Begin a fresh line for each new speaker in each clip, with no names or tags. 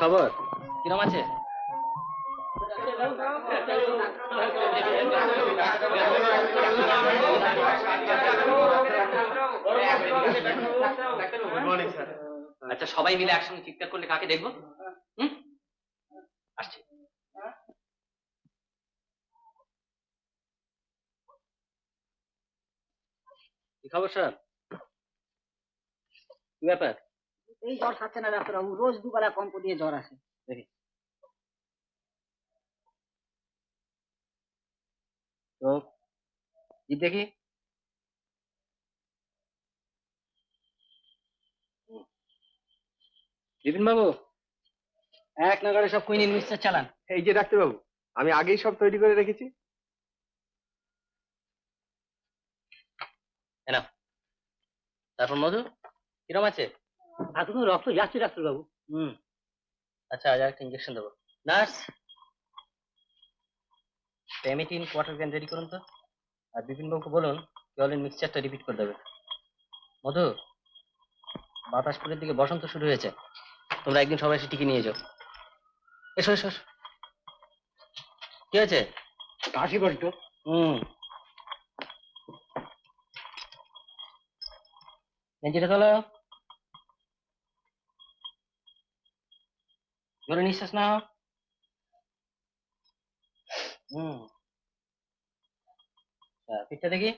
খবর? কিরম আছে? আচ্ছা, সবাই মিলে একসঙ্গে চিৎকার করলে কাকে দেখবো? আসছি। কি খবর স্যার? কি ব্যাপার?
এই জ্বর থাকছে না ডাক্তারবাবু, রোজ দুবেলা কম্প দিয়ে জ্বর আসে।
দেখি তো, জিভ দেখি। বিপিন বাবু, এক নাগারে সব কুইনিন মিক্সচার চালান।
এই যে ডাক্তারবাবু, আমি আগেই সব তৈরি করে রেখেছি।
এনাফ। তারপর মধু কিরম আছে?
এখনো রক্ত যাচ্ছে ডাক্তারবাবু।
আচ্ছা, আজ একটা ইঞ্জেকশন দেবো। নার্স, পেমিটিন কোয়ার্টার গ্রাম রেডি করুন তো। আর বিপিন বাবুকে বলুন জলের মিক্সচারটা রিপিট করে দেবে। মধু, বাতাসপুরের দিকে বসন্ত শুরু হয়েছে, তোমরা একদিন সবাই এসে টিকে নিয়ে যাও। এসো এসো এসো। কি হয়েছে?
কাশি বড্ড।
গেঞ্জিটা তোলো। জোরে নিঃশ্বাস নাও। পিঠটা দেখি।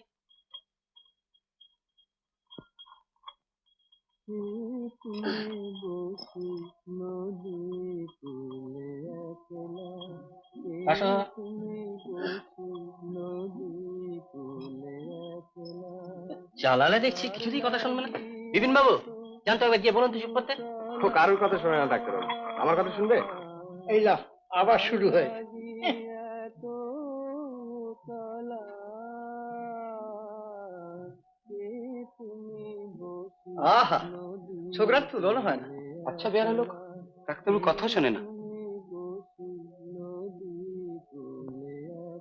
আসো। চালালে দেখছি কিছুতেই কথা শুনবে না। বিপিন বাবু, জানতো একবার গিয়ে বলুন তো চুপ করতে।
ও কারোর কথা শোনে না ডাক্তারবাবু, আমার কথা শুনবে?
এই লা, আবার শুরু হয়েছে।
আহা, ছোকরার তুলনা হয় না।
আচ্ছা বেয়ারা লোক, ডাক্তারবাবু কথা শোনে না।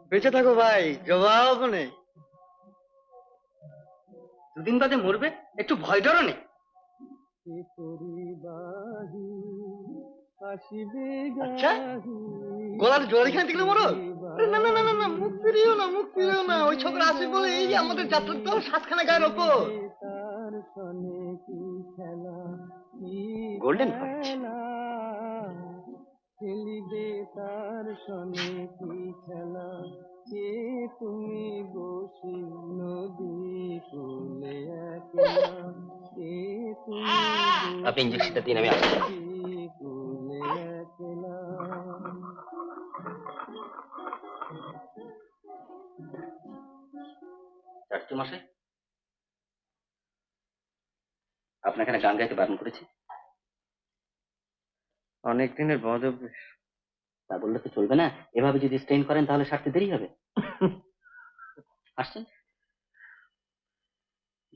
বেঁচে থাকো ভাই, জবাব নেই। দুদিন বাদে মরবে, একটু ভয় ডরও নেই। আচ্ছা, গলার জোর এখানে দিলে মরো। না না না না না, মুখ ফিরিও না, মুখ ফিরিও না। ওই ছোকরা আছে বলে এই যে আমাদের যাত্রার দল সাতখানা গায়ের ওপর।
Golden fight.
আপনি ইঞ্জেকশনটা দিন, আমি আসছি। চাটু মশাই, আপনাকে এখানে গান গাইতে বারণ করেছি।
অনেক দিনের বদ অভ্যেস।
তা বললে তো চলবে না, এভাবে যদি স্টেইন করেন তাহলে সারতে দেরি হবে। আসছেন?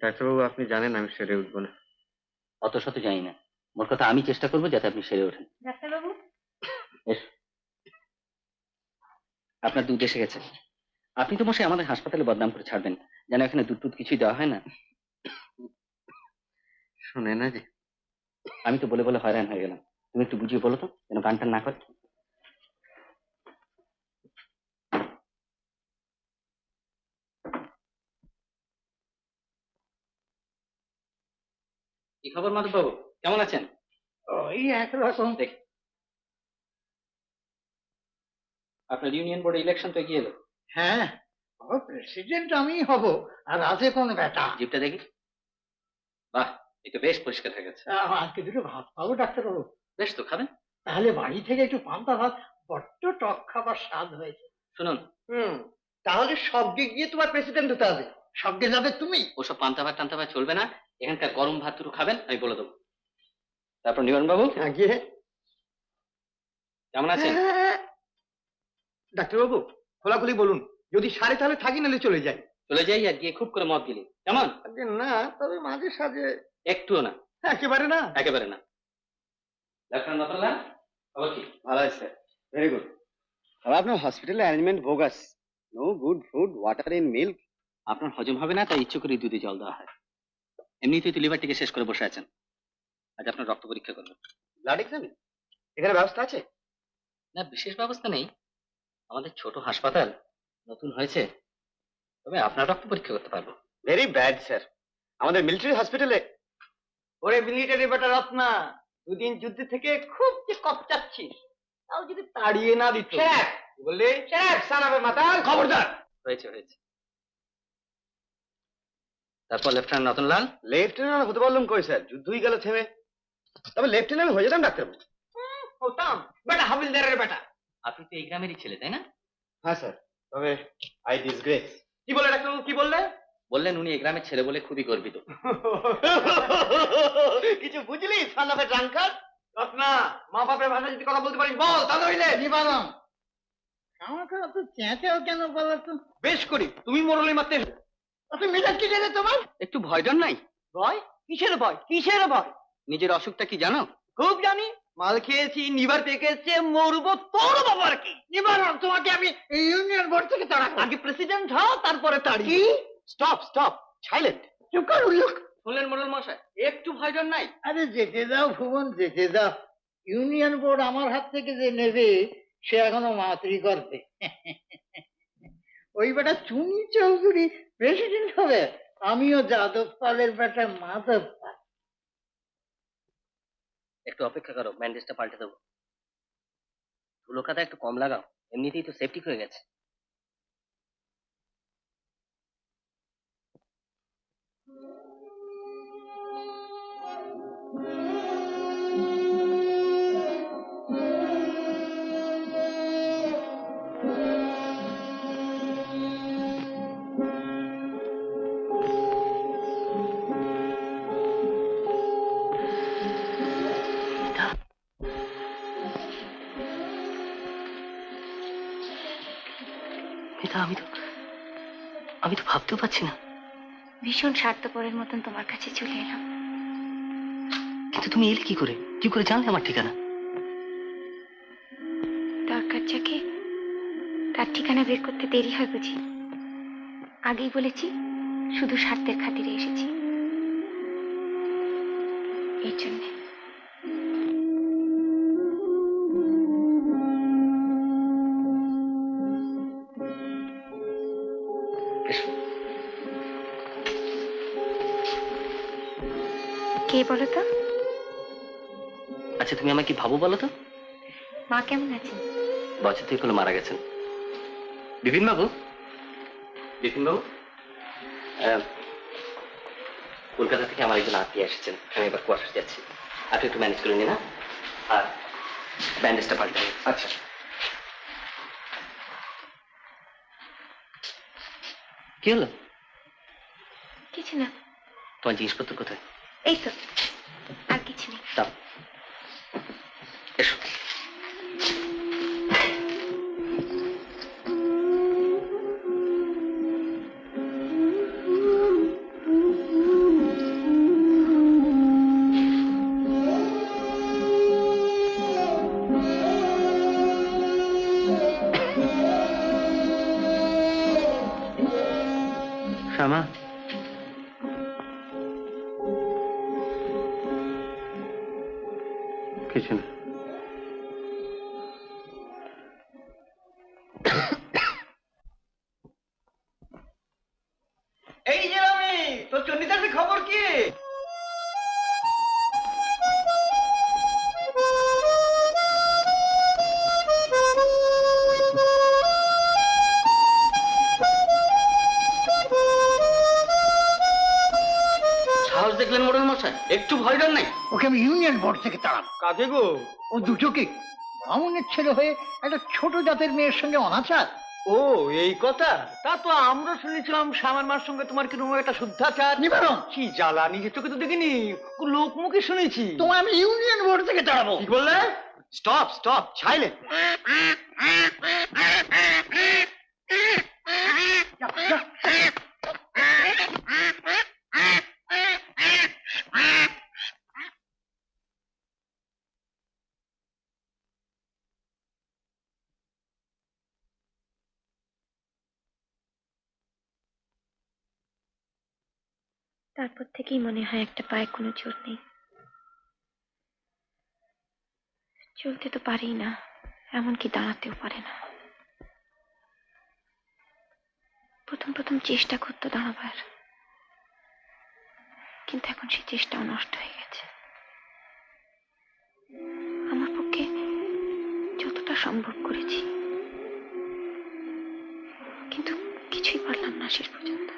ডাক্তারবাবু, আপনি জানেন আমি সেরে উঠবো না।
অত শত জানি না, মোট কথা আমি চেষ্টা করবো যাতে আপনি সেরে ওঠেন।
ডাক্তারবাবু,
এস, আপনার দুধ এসে গেছে। আপনি তো মশাই আমাদের হাসপাতালে বদনাম করে ছাড়বেন, যেন এখানে দুধ টুধ কিছুই দেওয়া হয় না।
শুনে না যে।
আমি তো বলে বলে হয়রান হয়ে গেলাম, তুমি একটু বুঝিয়ে বলো তো, যেন গানটা না করে। কি খবর মাধব বাবু, কেমন আছেন?
ওই একরকম।
দেখ, আপনার ইউনিয়ন বোর্ডে ইলেকশন তো এগিয়ে এলো।
হ্যাঁ, প্রেসিডেন্ট আমি হব, আর আছে কোন ব্যাটা।
জিপটা দেখি। বাহ, এই তো বেশ পরিষ্কার হয়ে গেছে।
আজকে দুটো ভাত পাবো ডাক্তারবাবু?
বেশ, তো খাবেন।
তাহলে বাড়ি থেকে একটু পান্তা ভাত, বড্ড টক খাবার স্বাদ হয়েছে।
শুনুন,
তাহলে সবকে গিয়ে তোমার প্রেসিডেন্ট হতে হবে। সবকে যাবে তুমি?
ওসব পান্তা ভাত টান্তা ভাত চলবে না, এখানকার গরম ভাত দুটো খাবেন, আমি বলে দেবো। তারপর নিবারণ বাবু,
গিয়ে
কেমন আছেন?
ডাক্তারবাবু, খোলাখুলি বলুন, যদি সারে তাহলে থাকি, নাহলে চলে যাই।
চলে যাই আর গিয়ে খুব করে মদ গেলি, কেমন?
না, তবে মাঝে সাঝে।
একটুও না?
একেবারে না।
একেবারে না। ডাক্তার নতলা, খবর কি?
ভালো আছে স্যার, ভেরি গুড। তবে আপনার হসপিটালে arrangement bogus. No good food, water in milk.
আপনার হজম হবে না, তাই ইচ্ছে করে দুধে জল দেওয়া হয়। এমনিতেই তো লিভারটিকে শেষ করে বসে আছেন। আজ আপনার রক্ত পরীক্ষা করবো।
Blood examine? এখানে ব্যবস্থা আছে?
না, বিশেষ ব্যবস্থা নেই। আমাদের ছোট হাসপাতাল, নতুন হয়েছে। তবে আপনার রক্ত পরীক্ষা করতে পারবো।
ভেরি ব্যাড স্যার, আমাদের মিলিটারি হসপিটালে।
ওরে মিলিটারি বেটা রত্না, দুদিন যুদ্ধ থেকে খুব যে কপচাচ্ছিস, তাও যদি তাড়িয়ে না দিত। কি বললি? সানাবে মাতাল, খবরদার।
হয়েছে হয়েছে। তারপর লেফটেন্যান্ট রতনলাল।
লেফটেন্যান্ট হতে পারলাম কই স্যার, যুদ্ধই গেল থেমে। তবে লেফটেন্যান্ট হয়ে যেতাম ডাক্তারবাবু।
হতাম বেটা, হাবিলদারের বেটা।
আপনি তো এই গ্রামেরই ছেলে, তাই না?
হ্যাঁ স্যার, তবে আই ডিসগ্রেস।
কি বলে ডাক্তারবাবু, কি বললে?
বললেন উনি এই গ্রামের ছেলে বলে খুবই গর্বিত।
কিছু বুঝলি সানাবে ড্রাঙ্কার? রত্না, মা বাপের ভাষা যদি কথা বলতে পারিস বল, তা নইলে
নিবারণ, আমাকে অত চেঁচাও কেন বলো তো?
বেশ করি। তুমি মোরলি মারতে
অত মেজাজ কি জানে তোমার?
একটু ভয় ডর নাই?
ভয়? কিসের ভয়, কিসের ভয়?
নিজের অসুখটা কি জানো?
খুব জানি। মাল খেয়েছি, নিবার পেকেছে, মরবো তোর বাবার কি।
নিবারণ, তোমাকে আমি ইউনিয়ন বোর্ড থেকে তাড়াবো।
আগে প্রেসিডেন্ট হও, তারপরে তাড়ি।
কি?
Stop stop, silent.
চুপ কর উল্লুক।
শুনলেন মোড়ল মশাই, একটু ভয় ডর নাই?
আরে যেতে দাও ভুবন, যেতে দাও। ইউনিয়ন বোর্ড আমার হাত থেকে যে নেবে, সে এখনো মাতৃ করবে। ওই বেটা চুনি চৌধুরী প্রেসিডেন্ট হবে, আমিও যাদব পালের বেটা মাধব পাল।
একটু অপেক্ষা করো, ব্যান্ডেজটা পাল্টে দেবো। ধুলো কাদা একটু কম লাগাও, এমনিতেই তো সেফটি হয়ে গেছে। মিতা, আমি তো ভাবতেও পারছি না।
ভীষণ স্বার্থপরের মতন তোমার কাছে চলে এলাম।
কিন্তু তুমি এলে কি করে জানলে আমার ঠিকানা?
দরকার যাকে, তার ঠিকানা বের করতে দেরি হয় বুঝি? আগেই বলেছি, শুধু স্বার্থের খাতিরে এসেছি, এই জন্যে।
এসো।
কে বলো তো?
আচ্ছা, তুমি আমাকে কি ভাবো বলো তো?
মা কেমন আছেন?
বছর দুই হলো মারা গেছেন। বিপিনবাবু, বিপিনবাবু, কলকাতা থেকে আমার একজন আত্মীয় এসেছেন। আমি এবার কোয়ার্টার যাচ্ছি, আপনি একটু ম্যানেজ করে নিন না? আর ব্যান্ডেজটা পাল্টে নিন।
আচ্ছা।
কি হলো?
কিছু না।
তোমার জিনিসপত্র কোথায়?
এই তো, আর কিছু নেই।
দাও, এসো। শ্যামা, কিছু না।
এই যে আমি, তোর চন্ডিদাসের খবর কি?
সাহস দেখলেন মোড়ল মশাই, একটু ভয় ডর নাই?
ওকে আমি ইউনিয়ন বোর্ড থেকে তাড়াবো।
কাকে গো?
ও দুটোকে, বামুনের ছেলে হয়ে একটা ছোট জাতের মেয়ের সঙ্গে অনাচার।
ও এই কথা। তা তো আমরা শুনেছিলাম শ্যামার মার সঙ্গে তোমার কিরকম একটা শুদ্ধাচার।
নিবারণ,
কি জ্বালা, নিজের চোখে তো দেখিনি, লোক মুখে শুনেছি।
তোমায় আমি ইউনিয়ন বোর্ড থেকে তাড়াবো।
কি বললে?
Stop stop, silent.
যা, যা।
তারপর থেকেই মনে হয় একটা পায়ে কোনো জোর নেই। চলতে তো পারেই না, এমনকি দাঁড়াতেও পারে না। প্রথম প্রথম চেষ্টা করতো দাঁড়াবার, কিন্তু এখন সেই চেষ্টাও নষ্ট হয়ে গেছে। আমার পক্ষে যতটা সম্ভব করেছি, কিন্তু কিছুই পারলাম না শেষ পর্যন্ত।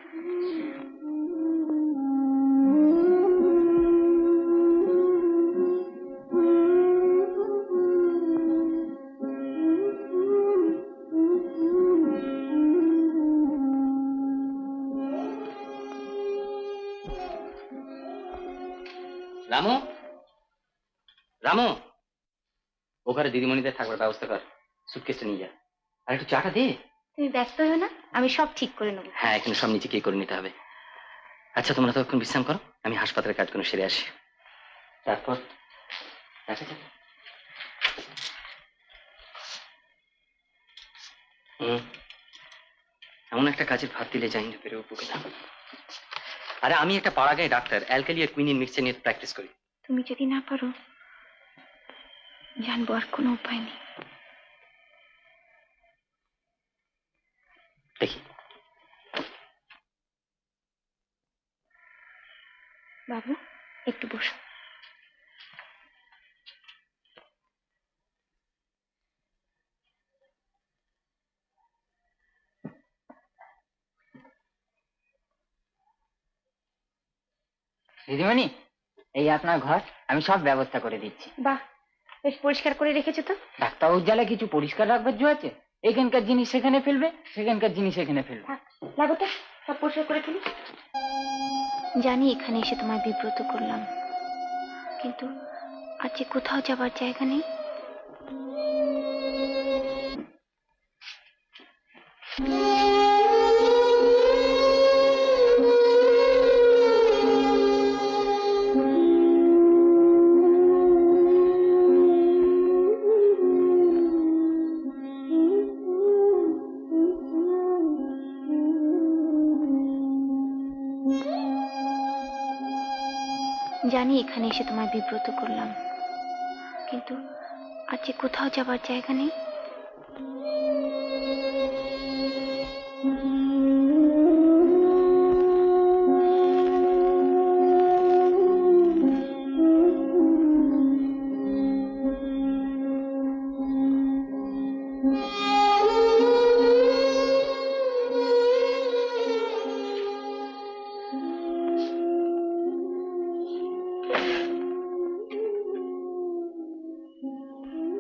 রামু, রামু, ওখানে দিদিমণিদের থাকবার ব্যবস্থা কর, সুটকেসটা নিয়ে যা। আর একটু চাটা দে।
তুমি ব্যস্ত হও না, আমি সব ঠিক করে নেবো।
হ্যাঁ, এখানে সব নিচে কে করে নিতে হবে। আচ্ছা, তোমরা ততক্ষণ বিশ্রাম করো, আমি হাসপাতালের কাজগুলো সেরে আসি। তারপর দেখা যাবে। এমন একটা কাজের ভাত দিলে যাই না পেরে উপকে না। আরে আমি একটা পাড়া গায়ে ডাক্তার, অ্যালকালি আর কুইনিন মিক্সচার নিয়ে প্র্যাকটিস করি।
তুমি যদি না পারো, জানবো আর কোনো উপায় নেই।
দেখি।
বাবু, একটু বসো।
দিদিমণি, এই আপনার ঘর, আমি সব ব্যবস্থা করে দিচ্ছি।
বাহ, বেশ পরিষ্কার করে রেখেছো তো।
ডাক্তারবাবুর জ্বালা কিছু পরিষ্কার রাখবার জো আছে? এখানকার জিনিস সেখানে ফেলবে, সেখানকার জিনিস এখানে ফেলবে।
থাক, লাগো তো, সব পরিষ্কার করে ফেলি। জানি এখানে এসে তোমায় বিব্রত করলাম, কিন্তু আজ যে কোথাও যাবার জায়গা নেই। জানি এখানে এসে তোমায় বিব্রত করলাম, কিন্তু আজ যে কোথাও যাবার জায়গা নেই।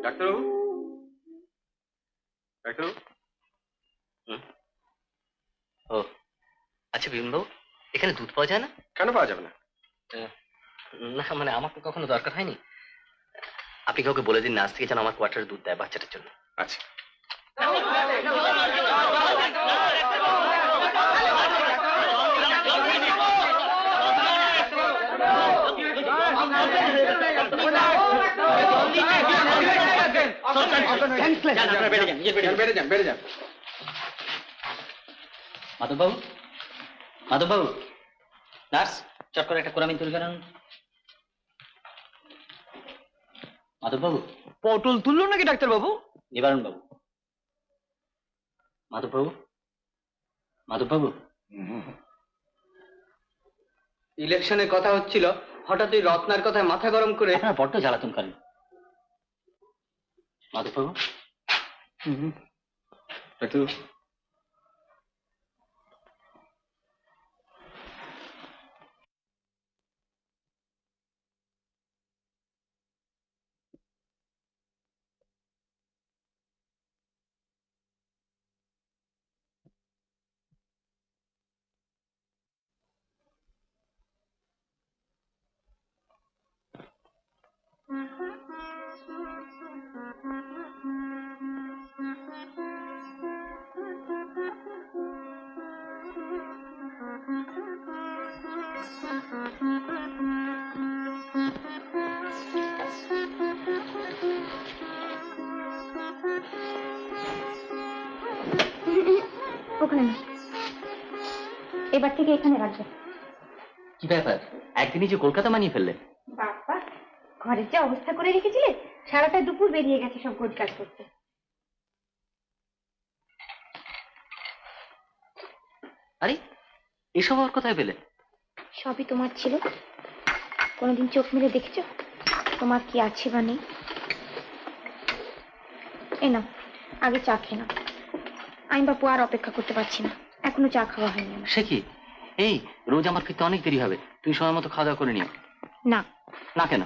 ডাক্তারবাবু, ডাক্তারবাবু।
ও আচ্ছা বিপিনবাবু, এখানে দুধ পাওয়া যায় না?
কেন পাওয়া যাবে না?
না মানে আমার তো কখনো দরকার হয়নি। আপনি কাউকে বলে দিন না, আজ থেকে যেন আমার কোয়ার্টারে দুধ দেয় বাচ্চাটার জন্য।
আচ্ছা। বেড়ে যান।
মাধববাবু, মাধববাবু, নার্স, চট করে একটা কোরামিন তৈরি করেন। মাধববাবু।
পটল তুললো নাকি ডাক্তারবাবু?
নিবারণ বাবু। মাধববাবু, মাধববাবু।
ইলেকশনের কথা হচ্ছিল, হঠাৎ ওই রত্নার কথায় মাথা গরম করে
আপনার বড্ড জ্বালাতন করেন। মাধববাবু।
ডাক্তারবাবু,
ওখানে না, এবার থেকে এখানে রাখবে।
কি ব্যাপার, একদিনই যে কলকাতা মানিয়ে ফেললেন?
বাবা, ঘরের যে অবস্থা করে রেখেছিলে, সারাটা দুপুর বেরিয়ে গেছে সব গোজ কাজ করতে।
আরে এসব আর কোথায় পেলে?
সবই তোমার ছিল। কোনোদিন চোখ মেলে দেখেছো তোমার কি আছে বা নেই? এই নাও, আগে চা খেয়ে নাও। আমি বাপু আর অপেক্ষা করতে পারছি না, এখনো চা খাওয়া হয়নি আমার।
সে কি? এই রোজ আমার ফিরতে অনেক দেরি হবে, তুমি সময় মতো খাওয়া দাওয়া করে নিও।
না।
না কেন?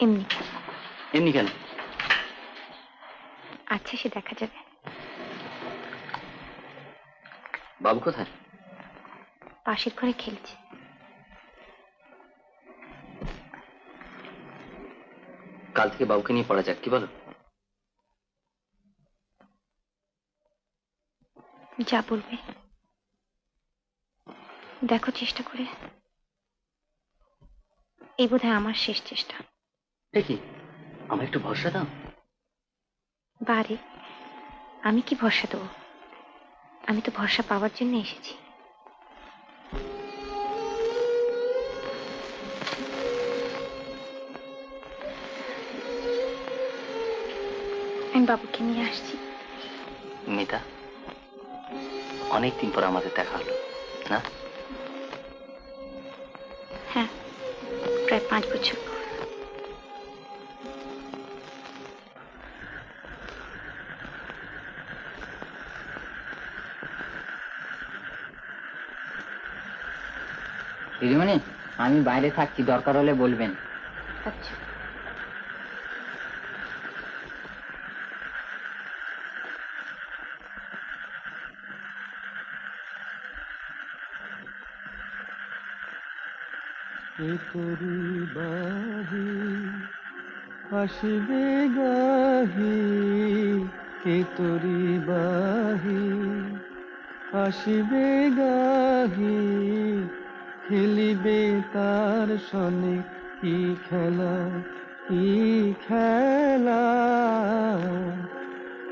এমনি।
এমনি কেন?
আচ্ছা, সে দেখা যাবে।
বাবু কোথায়?
পাশের ঘরে খেলছে।
কাল থেকে বাবুকে নিয়ে পড়া যাক, কি বলো?
যা বলবে। দেখো চেষ্টা করে। এই বোধহয় আমার শেষ চেষ্টা।
দেখি, আমার একটু ভরসা দাও।
বারে, আমি কি ভরসা দেবো? আমি তো ভরসা পাওয়ার জন্য এসেছি। আমি বাবুকে নিয়ে আসছি।
মিতা, অনেকদিন পর আমাদের দেখা হলো না?
হ্যাঁ, প্রায় 5 বছর।
দিদিমণি, আমি বাইরে থাকছি, দরকার হলে বলবেন।
আচ্ছা।
তোরি বাহি আসিবে গাহি, কে তোরি বাহি আসিবে গাহি, খেলিবে তার সনে কি খেলা, কি খেলা,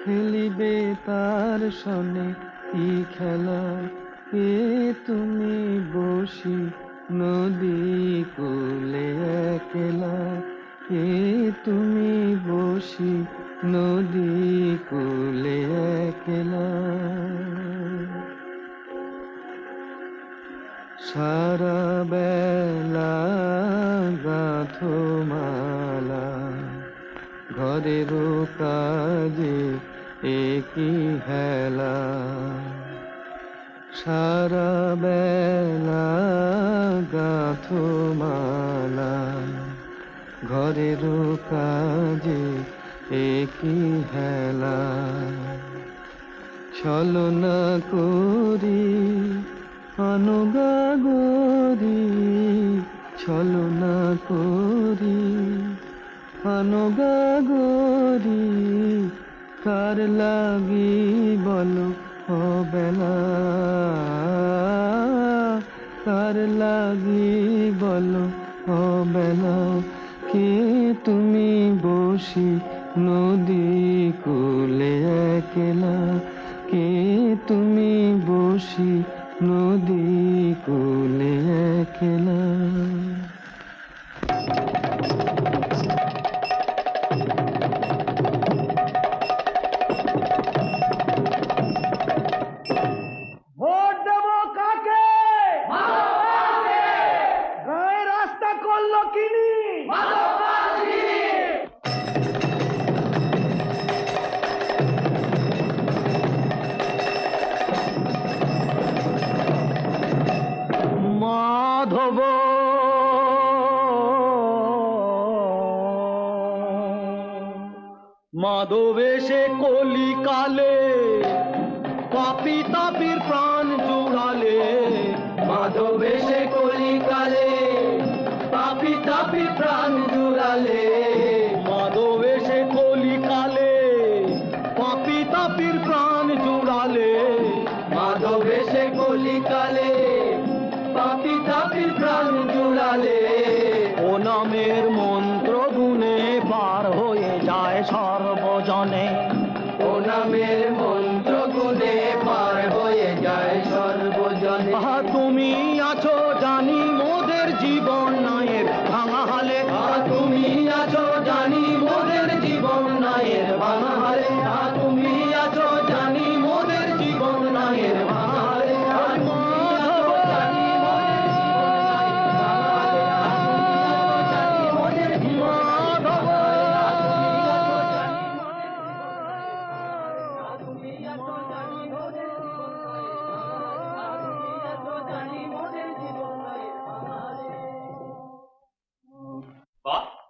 খেলিবে তার সনে কি খেলা, কে তুমি বসি নদী কূলে একলা, কে তুমি বসি নদী কূলে একলা। সারা বেলা গাঁথো মালা, ঘরের কাজে একই হেলা, সারা বেলা গাঁথো মালা, ঘরের কাজে একই হেলা, ছলনা করি অনুগাগরি, ছলনা করি অনুগাগরি, কার লাগি বলো অবেলা, কার লাগি বলো অবেলা, কে তুমি বসি নদী কূলে একলা, কে তুমি বসি নদী কূলে একলা। ভোট দেবো কাকে? গায়ে রাস্তা করলো কিনি? মাধব মাধবেশে কলিকালে, পাপি তাপির প্রাণ জুড়ালে, মাধবেশে কলিকালে, পাপি তাপির প্রাণ জুড়ালে, মাধবেশে কলিকালে, পাপি তাপির প্রাণ জুড়ালে, মাধবেশে কলিকালে, পাপি তাপির প্রাণ জুড়ালে, ও নামের মন্ত্র গুণে পার হয়ে যায় সর্বজনে, ও নামের মন্ত্র গুণে পার হয়ে যায় সর্বজনে। তুমি আছো জানি মোদের জীবন নায়ের ভাঙা হালে, তুমি আছো জানি মোদের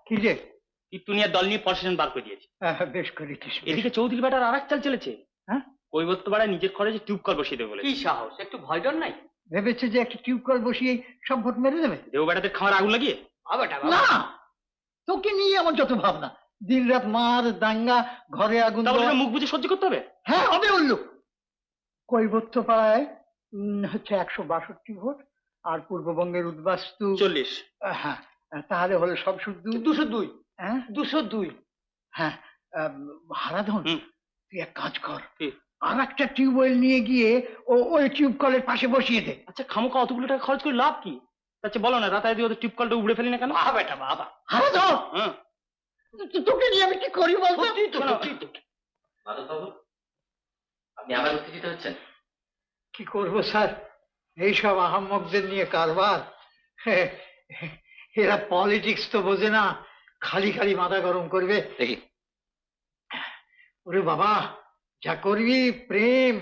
কি যে
টিপটুনিয়ার দল নিয়ে প্রশাসন বার করে দিয়েছে।
বেশ করেছিস
এদিকে চৌধুরী বেটার আর এক চাল চলেছে।
হ্যাঁ?
কৈবত্য পাড়ায় নিজের খরচে টিউব কল বসিয়ে দেবে বলে।
কি সাহস, একটু ভয় ডর নাই?
ভেবেছে যে একটা টিউবকল বসিয়ে সব ভোট মেরে দেবে।
দেব বেটাদের খাওয়ার আগুন লাগিয়ে।
বাবাটা
না, তোকে নিয়ে আমার যত ভাবনা, দিন রাত মার দাঙ্গা, ঘরে আগুন
তাহলে
দেওয়া।
মুখ বুঝে সহ্য করতে হবে।
হ্যাঁ হবে উল্লুক। কৈবত্য পাড়ায় হচ্ছে 162 ভোট, আর পূর্ববঙ্গের উদ্বাস্তু
40।
হ্যাঁ, তাহলে হলো সব শুদ্ধ
202।
হ্যাঁ
202।
হ্যাঁ। হারাধন,
হুম।
তুই এক কাজ কর,
কি?
আর একটা টিউবওয়েল নিয়ে গিয়ে ওই টিউব কলের পাশে বসিয়ে দে।
আচ্ছা, খামোকা অতগুলো টাকা খরচ করে লাভ কি? আচ্ছা বলো না, রাতায় দিয়ে ওদের টিউব কলটা উড়ে ফেলি না কেন?
বাবা বেটা বাবা।
হারাধন,
হ্যাঁ।
তোকে নিয়ে আমি কি করি বলতো?
সত্যিই তো, সত্যিই তো।
মাধববাবু, আপনি আবার উত্তেজিত হচ্ছেন?
কি করবো স্যার, এইসব আহাম্মকদের নিয়ে কারবার। এরা পলিটিক্স তো বোঝে না, খালি খালি মাথা গরম করবে।
দেখি।
ওরে বাবা, যা করবি প্রেম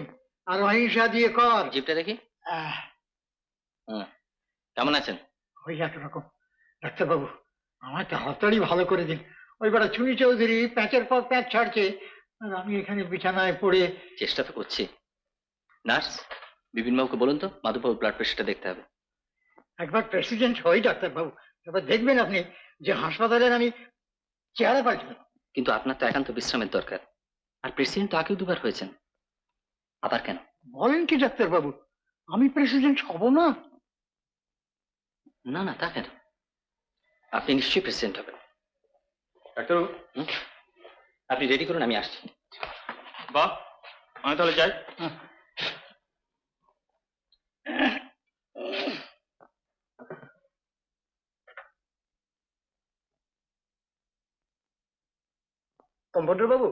আর অহিংসা দিয়ে কর।
জিপটা দেখি।
আহ,
কেমন আছেন?
ওই একরকম। ডাক্তারবাবু, আমার তাড়াতাড়ি ভালো করে দিন। ওই বেটা চুনি চৌধুরী প্যাঁচের পর প্যাঁচ ছাড়ছে, আর আমি এখানে বিছানায় পড়ে।
চেষ্টা তো করছি। নার্স, বিপিনবাবুকে বলুন তো মাধববাবুর ব্লাড প্রেশারটা দেখতে হবে।
একবার প্রেসিডেন্ট হই ডাক্তারবাবু, এবার দেখবেন আপনি যে হাসপাতালের আমি চেহারা পাল্টে।
কিন্তু আপনার তো একান্ত বিশ্রামের দরকার। আর প্রেসিডেন্ট তো আগেও দুবার হয়েছেন, আবার কেন?
বলেন কি ডাক্তারবাবু, আমি প্রেসিডেন্ট হব না?
না না, তা কেন? আপনি নিশ্চয়ই প্রেসিডেন্ট হবেন। ডাক্তারবাবু, আপনি রেডি করুন, আমি আসছি। বাহ, আমি তাহলে যাই।
কম্পাউন্ডার বাবু,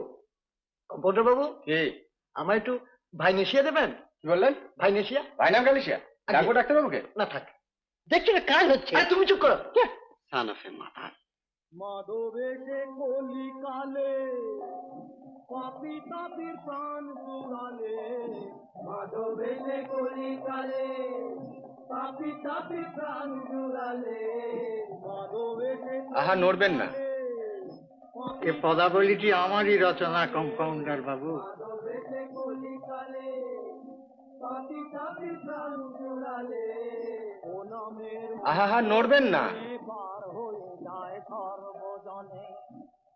কম্পাউন্ডার বাবু,
কি
আমার একটু ভাইনেশিয়া দেবেন?
কি বললেন?
ভাইনেশিয়া।
ভাইনাম গালিশিয়া? ডাকবো ডাক্তারবাবুকে?
না থাক।
দেখছি না কাজ হচ্ছে।
আরে তুমি চুপ করো।
সান অফ এ মাথা।
মাধবেশে কলিকালে পাপি তাপির প্রাণ জুড়ালে, মাধবেশে কলিকালে পাপি তাপির প্রাণ জুড়ালে, মাধবেশে
আহা, নড়বেন না।
এ পদাবলীটি আমারই রচনা কম্পাউন্ডার বাবু।
মাধবেশে কলিকালে পাপি তাপির প্রাণ জুড়ালে, ও নামের
আহা, নড়বেন না।
পার হয়ে যায় সর্বজনে,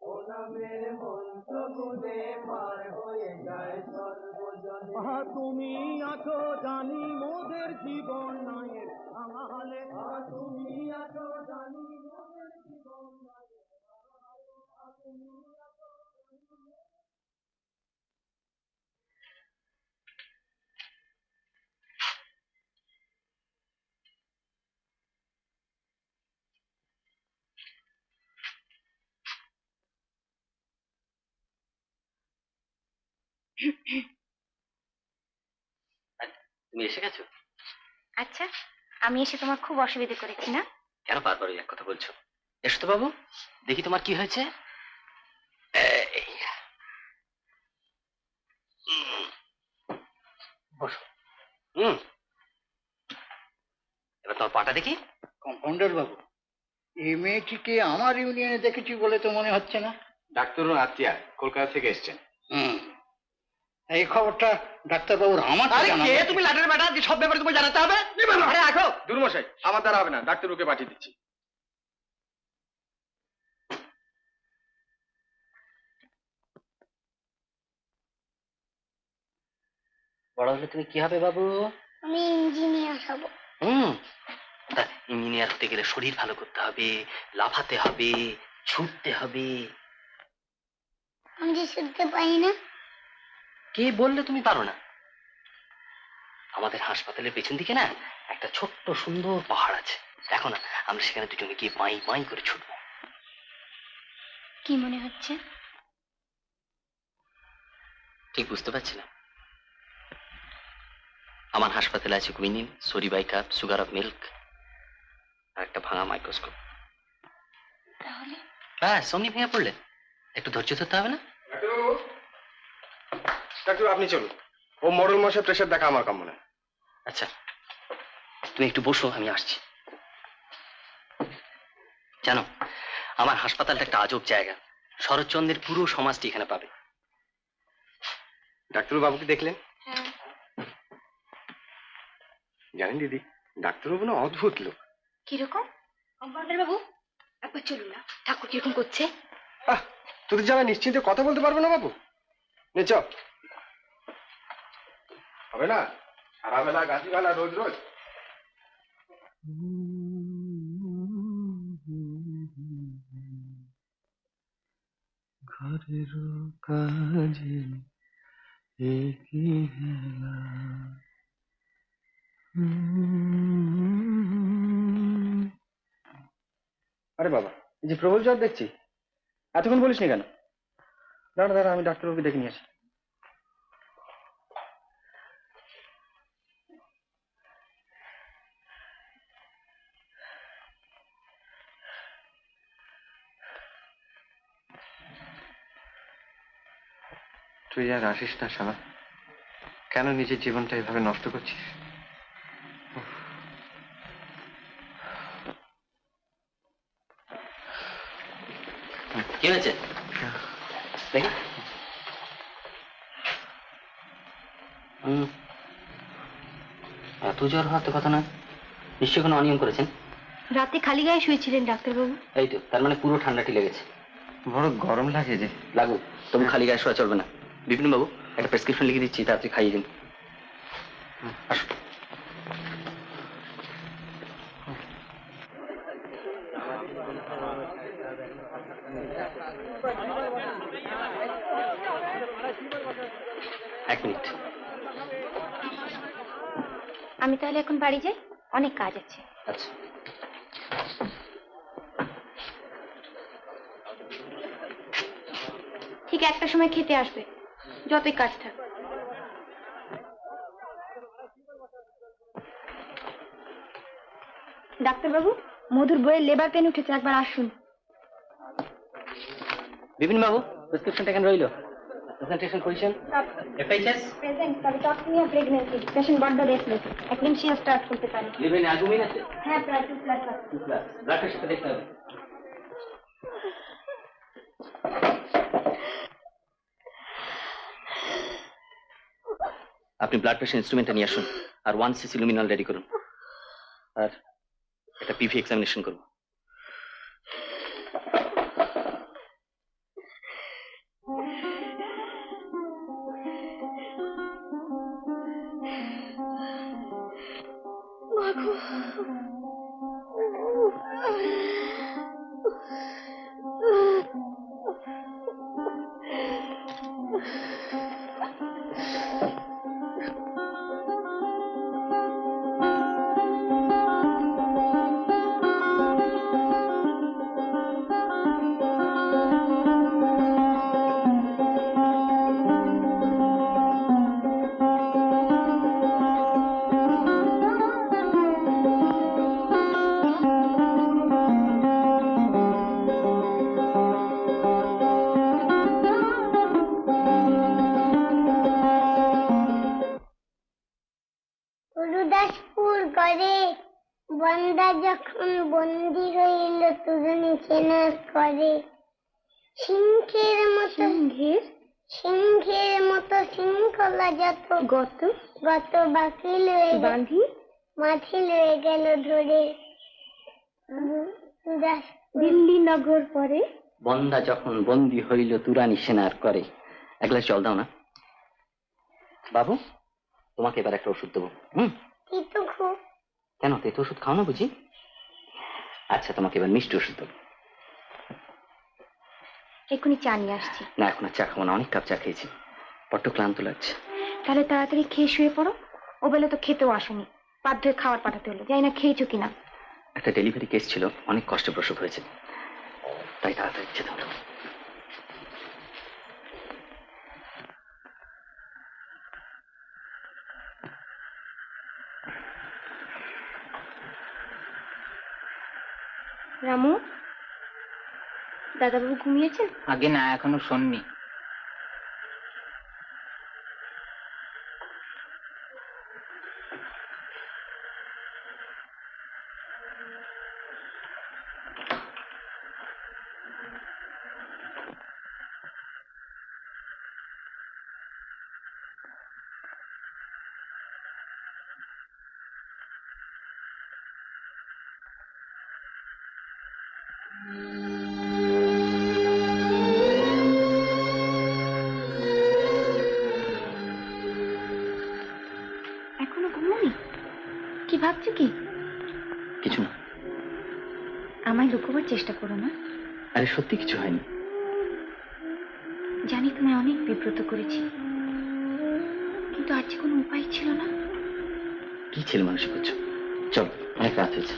ও নামের মন্ত্র গুণে পার হয়ে যায় সর্বজনে। তুমি আছো জানি মোদের জীবন নায়ের আঙালে, তুমি আছো জানি মোদের জীবন নায়ের আঙালে, তুমি আছো জানি।
তুমি এসে গেছো?
আচ্ছা, আমি এসে তোমার খুব অসুবিধা করেছি না?
কেন বারবার ওই এক কথা বলছো? এসো তো বাবু, দেখি তোমার কি হয়েছে। এই। বসো। এবার তোমার পাটা দেখি।
কম্পাউন্ডার বাবু, এই মেয়েটিকে আমার ইউনিয়নে দেখেছি বলে তো মনে হচ্ছে না।
ডাক্তারবাবু আত্মীয়া কলকাতা থেকে এসছেন।
এই খবরটা ডাক্তারবাবুর আমাকে
আরে
জানানো
কে
উচিত।
তুমি লাটের বেটা যে সব ব্যাপারে তোমায় জানাতে হবে? আরে রাখো।
দুর্মশাই, আমার দ্বারা হবে না, ডাক্তারবাবুকে পাঠিয়ে দিচ্ছি।
বড় হলে তুমি কি হবে বাবু?
আমি ইঞ্জিনিয়ার হব।
তা ইঞ্জিনিয়ার হতে গেলে শরীর ভালো করতে হবে, লাফাতে হবে, ছুটতে হবে।
আমি যে শুনতে পাই না।
কে বললে তুমি পারো না? আমাদের হাসপাতালের পেছন দিকে না একটা ছোট্ট সুন্দর পাহাড় আছে, দেখো না, আমরা সেখানে দুজনে গিয়ে বাই বাই করে ছুটবো।
কি মনে হচ্ছে?
ঠিক বুঝতে পারছি না। আমার হাসপাতালে আছে কুইনিন, সোডিবাই কাপ, সুগার অফ মিল্ক আর একটা ভাঙা মাইক্রোস্কোপ।
তাহলে
ব্যাস, অমনি ভেঙে পড়লে। একটু ধৈর্য ধরতে হবে না?
ডাক্তারবাবু, ডাক্তারবাবু আপনি চলুন। ও মরল মশার প্রেশার দেখা আমার কাম্য না।
আচ্ছা, তুমি একটু বসো, আমি আসছি। জানো, আমার হাসপাতালটা একটা আজব জায়গা। শরৎচন্দ্রের পুরো সমাজটি এখানে পাবে।
ডাক্তারবাবুকে দেখলেন?
হ্যাঁ।
জানেন দিদি, ডাক্তারবাবু না অদ্ভুত লোক।
কিরকম? কম্পাউন্ডার বাবু একবার চলুন না, ঠাকুর কিরকম করছে।
তোদের জানা নিশ্চিন্তে কথা বলতে পারবো না বাবু। নে চ। হবে না সারা বেলা গাছিগালা রোজ রোজ। ঘরের কাজে একই হেলা। আরে বাবা, এই যে প্রবল জ্বর দেখছি, এতক্ষণ বলিস নি কেন? দাঁড়া দাঁড়া, আমি ডাক্তারবাবুকে দেখে নিয়ে আসি। তুই আর আসিস না শালা, কেন নিজের জীবনটা এভাবে নষ্ট করছিস?
কি হয়েছে দেখি। এত জ্বর হওয়ার তো কথা না, নিশ্চয়ই কোনো অনিয়ম করেছেন।
রাতে খালি গায়ে শুয়েছিলেন ডাক্তারবাবু?
এই তো, তার মানে পুরো ঠান্ডাটি লেগেছে।
বড় গরম লাগে যে।
লাগুক, তবু খালি গায়ে শোয়া চলবে না। বিপিন বাবু, একটা প্রেসক্রিপশন লিখে দিচ্ছি, তাড়াতাড়ি খাইয়ে দিন। আসো। এক মিনিট।
আমি তাহলে এখন বাড়ি যাই, অনেক কাজ আছে।
আচ্ছা।
ঠিক একটা সময় খেতে আসবে, যতই কাজ থাক। ডাক্তারবাবু, মধুর বইয়ের লেবার পেন উঠেছে, একবার আসুন।
বিপিন বাবু, প্রেসক্রিপশনটা এখানে রইল। প্রেজেন্টেশন পজিশন এফএইচএস
প্রেজেন্ট, তবে টক্সিমিয়া প্রেগন্যান্সি, পেশেন্ট বড্ড রেস্টলেস, অ্যাক্লেমশিয়া স্টার্ট করতে পারে।
লিভেন অ্যালবুমিন আছে?
হ্যাঁ, প্রায় 2+।
ব্লাড প্রেশারটা দেখতে হবে। আপনি ব্লাড প্রেশার ইনস্ট্রুমেন্টটা নিয়ে আসুন, আর 1 cc লুমিনল রেডি করুন, আর একটা পিভি এক্সামিনেশন করুন।
গুরুদাসপুর গড়ে বন্দা যখন বন্দি হইল তুরুনি সেনার করে, সিংহের মতো শৃঙ্খলা যত গত বাকি লয়ে বাঁধি মাঝি লয়ে গেল ধরে। দিল্লি নগর পরে
বন্দা যখন বন্দি হইল তুরানি সেনার করে। এক গ্লাস জল দাও না বাবু, তোমাকে এবার একটা ওষুধ দেবো।
তিতো খুব।
কেন, তেতো ওষুধ খাও না বুঝি? আচ্ছা, তোমাকে এবার মিষ্টি ওষুধ দেবো।
এক্ষুনি চা নিয়ে আসছি।
না, এখন আর চা খাবো না, অনেক কাপ চা খেয়েছি, বড্ড ক্লান্ত লাগছে।
তাহলে তাড়াতাড়ি খেয়ে শুয়ে পড়ো। ও বেলা তো খেতেও আসেনি, বাধ্য হয়ে খাবার পাঠাতে হলো। জানি না খেয়েছো কিনা।
একটা ডেলিভারি কেস ছিল, অনেক কষ্টে প্রসব হয়েছে, তাই তাড়াতাড়ি যেতে হলো।
রামু, দাদাবাবু ঘুমিয়েছেন?
আগে না, এখনো শোননি।
এখনো ঘুমোনি? কি ভাবছো কি?
কিছু না।
আমায় লুকোবার চেষ্টা করো না।
আরে সত্যি কিছু হয়নি।
জানি তোমায় অনেক বিব্রত করেছি, কিন্তু আর যে কোনো উপায় ছিল না।
কি ছেলে মানুষ করছো? চল, অনেক রাত হয়েছে।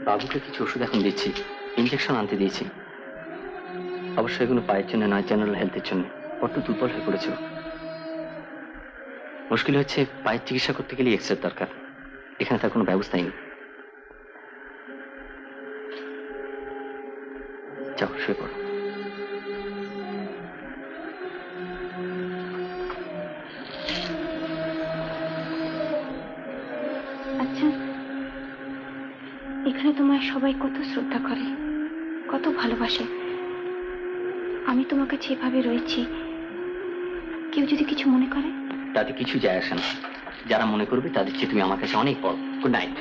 বাবুকে কিছু ওষুধ এখন দিচ্ছি, ইনজেকশন আনতে দিয়েছি। অবশ্যই এগুলো পায়ের জন্য নয়, জেনারেল হেলথের জন্য। বড্ড দুর্বল হয়ে পড়েছে। মুশকিল হচ্ছে পায়ের চিকিৎসা করতে গেলে এক্সরের দরকার। এখানে তার কোনো ব্যবস্থাই নেই। যাও, শুয়ে পড়ো।
আচ্ছা, এখানে তোমায় সবাই কত শ্রদ্ধা করে, কত ভালোবাসে। আমি তোমার কাছে এভাবে রয়েছি, কেউ যদি কিছু মনে করে?
তাতে কিছু যায় আসে না। যারা মনে করবে তাদের চেয়ে তুমি আমার কাছে অনেক বড়। Good night.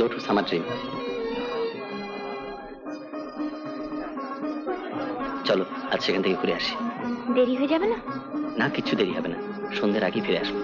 Daughter Summer Dream. চলো, আজ সেখান থেকে ঘুরে আসি।
দেরি হয়ে যাবে না?
না, কিছু দেরি হবে না। সন্ধ্যের আগে ফিরে আসবো।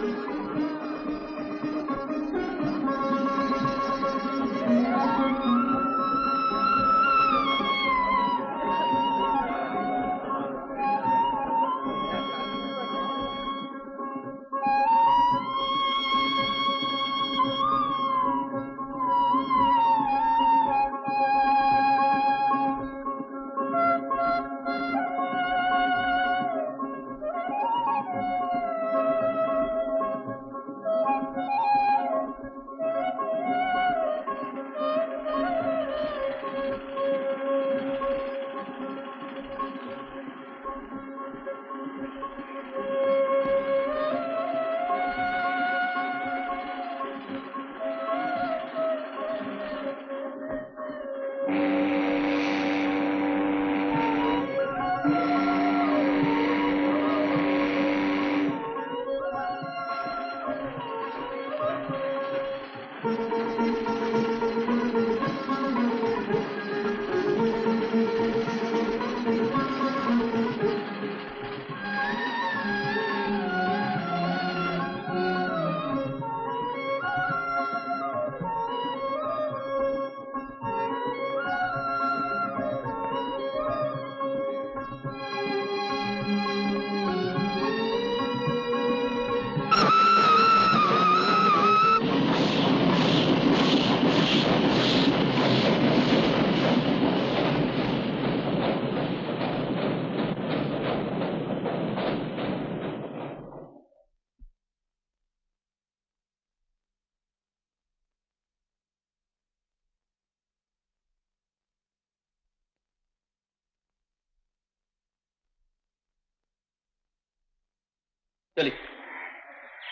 চলি।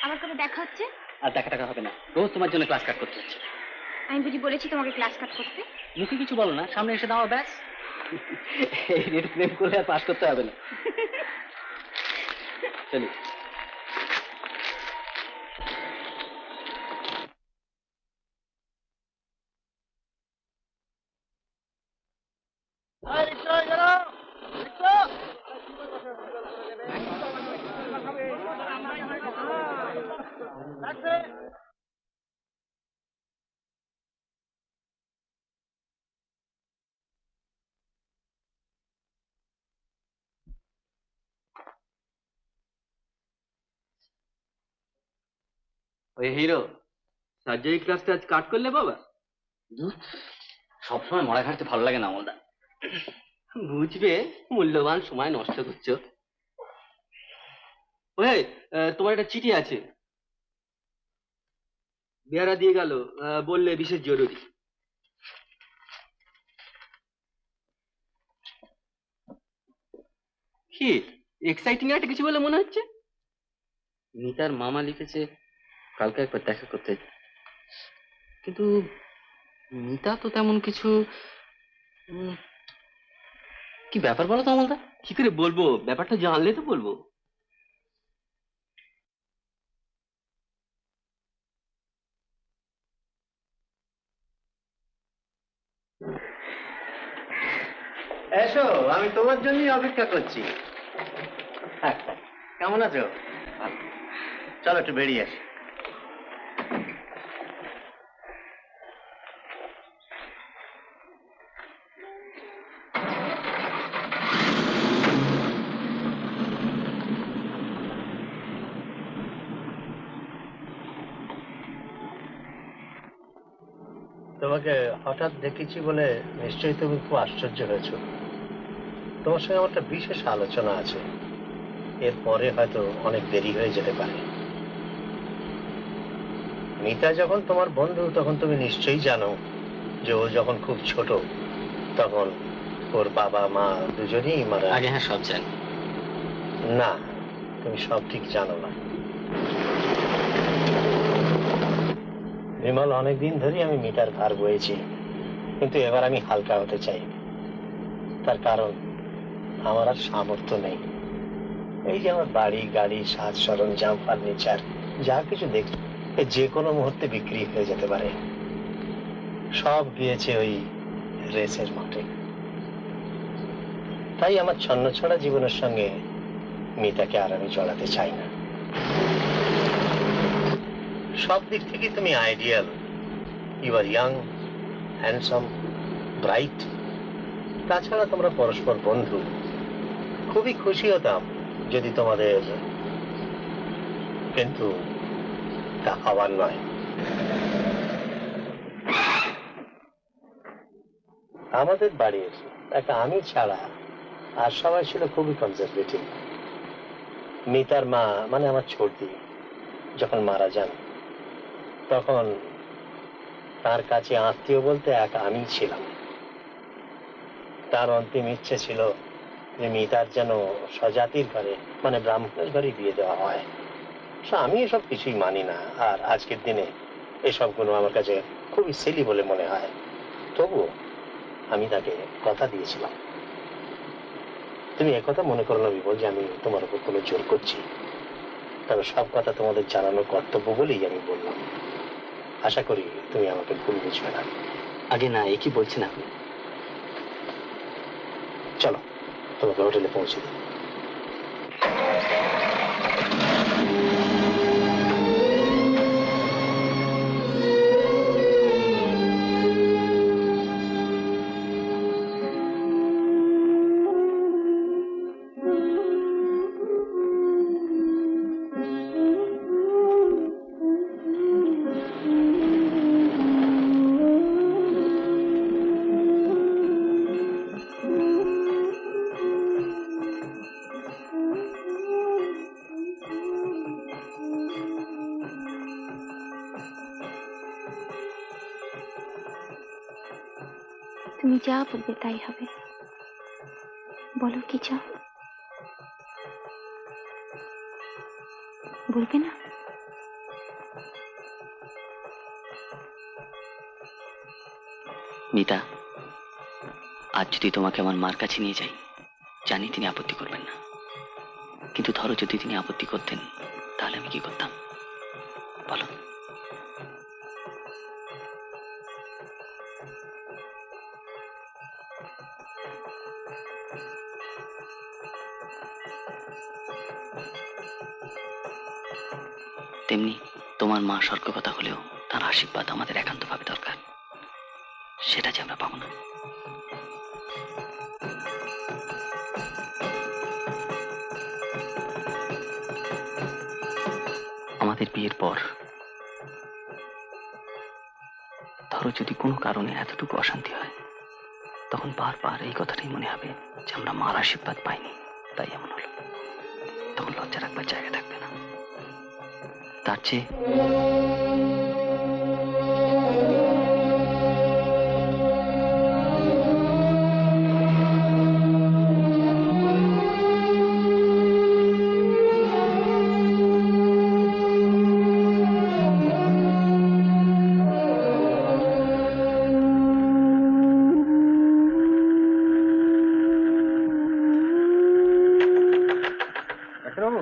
আবার কবে দেখা হচ্ছে?
আর দেখা টাকা হবে না, রোজ তোমার জন্য ক্লাস কাট করতে হচ্ছে।
আমি বুঝি বলেছি তোমাকে ক্লাস কাট করতে?
মুখে কিছু বলো না, সামনে এসে দাও ব্যাস। এই রেট প্রেম করলে আর পাস করতে হবে না। চলি। ওই হিরো, সার্জারি ক্লাসটা আজ কাট করলে বাবা? সবসময় মরা ঘাটতে ভালো লাগে না আমলদা। বুঝবে, মূল্যবান সময় নষ্ট করছো। ওই তোমার একটা চিঠি আছে, বেহারা দিয়ে গেল, বললে বিশেষ জরুরি। কি এক্সাইটিং একটা কিছু বলে মনে হচ্ছে? মিতার মামা লিখেছে কালকে একবার দেখা করতে, কিন্তু মিতা তো তেমন কিছু। কি ব্যাপার বলো তো আমলদা? কি করে বলবো, ব্যাপারটা জানলে তো বলবো।
এসো, আমি তোমার জন্যই অপেক্ষা করছি। কেমন আছো? চলো একটু বেরিয়ে আসি। তোমাকে হঠাৎ দেখেছি বলে নিশ্চয়ই তুমি খুব আশ্চর্য হয়েছো। তোমার সঙ্গে আমার একটা বিশেষ আলোচনা আছে, এরপরে হয়তো অনেক দেরি হয়ে যেতে পারে। মিতা যখন তোমার বন্ধু, তখন তুমি নিশ্চয়ই জানো যে ও যখন খুব ছোট তখন ওর বাবা মা দুজনেই মারা।
আগে হ্যাঁ, সব জানি।
না, তুমি সব ঠিক জানো না। বিমল, অনেকদিন ধরেই আমি মিটার ভার বয়েছি, কিন্তু এবার আমি হালকা হতে চাই। তার কারণ আমার আর সামর্থ্য নেই। এই যে আমার বাড়ি, গাড়ি, সাজ সরঞ্জাম, ফার্নিচার যা কিছু দেখছি, যে কোনো মুহূর্তে বিক্রি হয়ে যেতে পারে। সব গিয়েছে ওই রেসের মাঠে। তাই আমার ছন্নছাড়া জীবনের সঙ্গে মিতাকে আর আমি জড়াতে চাই না। সব দিক থেকে তুমি ideal, you are young, handsome, bright. তাছাড়া তোমরা পরস্পর বন্ধু। খুবই খুশি হতাম যদি তোমাদের, কিন্তু তা হওয়ার নয়। আমাদের বাড়ির একটা আমি ছাড়া আর সবাই ছিল খুবই কনজারভেটিভ। মিতার মা মানে আমার ছোটদি যখন মারা যান, তখন তার কাছে আত্মীয় বলতে এক আমি ছিলাম। তার অন্তিম ইচ্ছে ছিল যে মিতার যেন স্বজাতির ঘরে মানে ব্রাহ্মণের ঘরে বিয়ে দেওয়া হয়। আমি এসব কিছুই মানি না, আর আজকের দিনে এসবগুলো আমার কাছে খুবই সিলি বলে মনে হয়। তবুও আমি তাকে কথা দিয়েছিলাম। তুমি একথা মনে করো না বিমল যে আমি তোমার উপর কোনো জোর করছি, তবে সব কথা তোমাদের জানানো কর্তব্য বলেই আমি বললাম। আশা করি তুমি আমাকে ভুল বুঝবে না।
আগে না, এ কি বলছেন আপনি?
চলো তোমাকে হোটেলে পৌঁছে দিই।
তুমি যা বলবে তাই হবে। বলো কি চাও? বলবে না?
মিতা, আজ যদি তোমাকে আমার মার কাছে নিয়ে যাই, জানি তিনি আপত্তি করবেন না, কিন্তু ধরো যদি তিনি আপত্তি করতেন, তাহলে আমি কি করতাম বলো? তেমনি তোমার মা স্বর্গকথা হলেও তার আশীর্বাদ আমাদের একান্তভাবে দরকার, সেটা যে আমরা পাবো না। আমাদের বিয়ের পর ধরো যদি কোনো কারণে এতটুকু অশান্তি হয়, তখন বারবার এই কথাটাই মনে হবে যে আমরা মার আশীর্বাদ পাইনি, তাই এমন হলো। তখন লজ্জা রাখবার জায়গা থাকবে না। তার চেয়ে
ডাক্তারবাবু,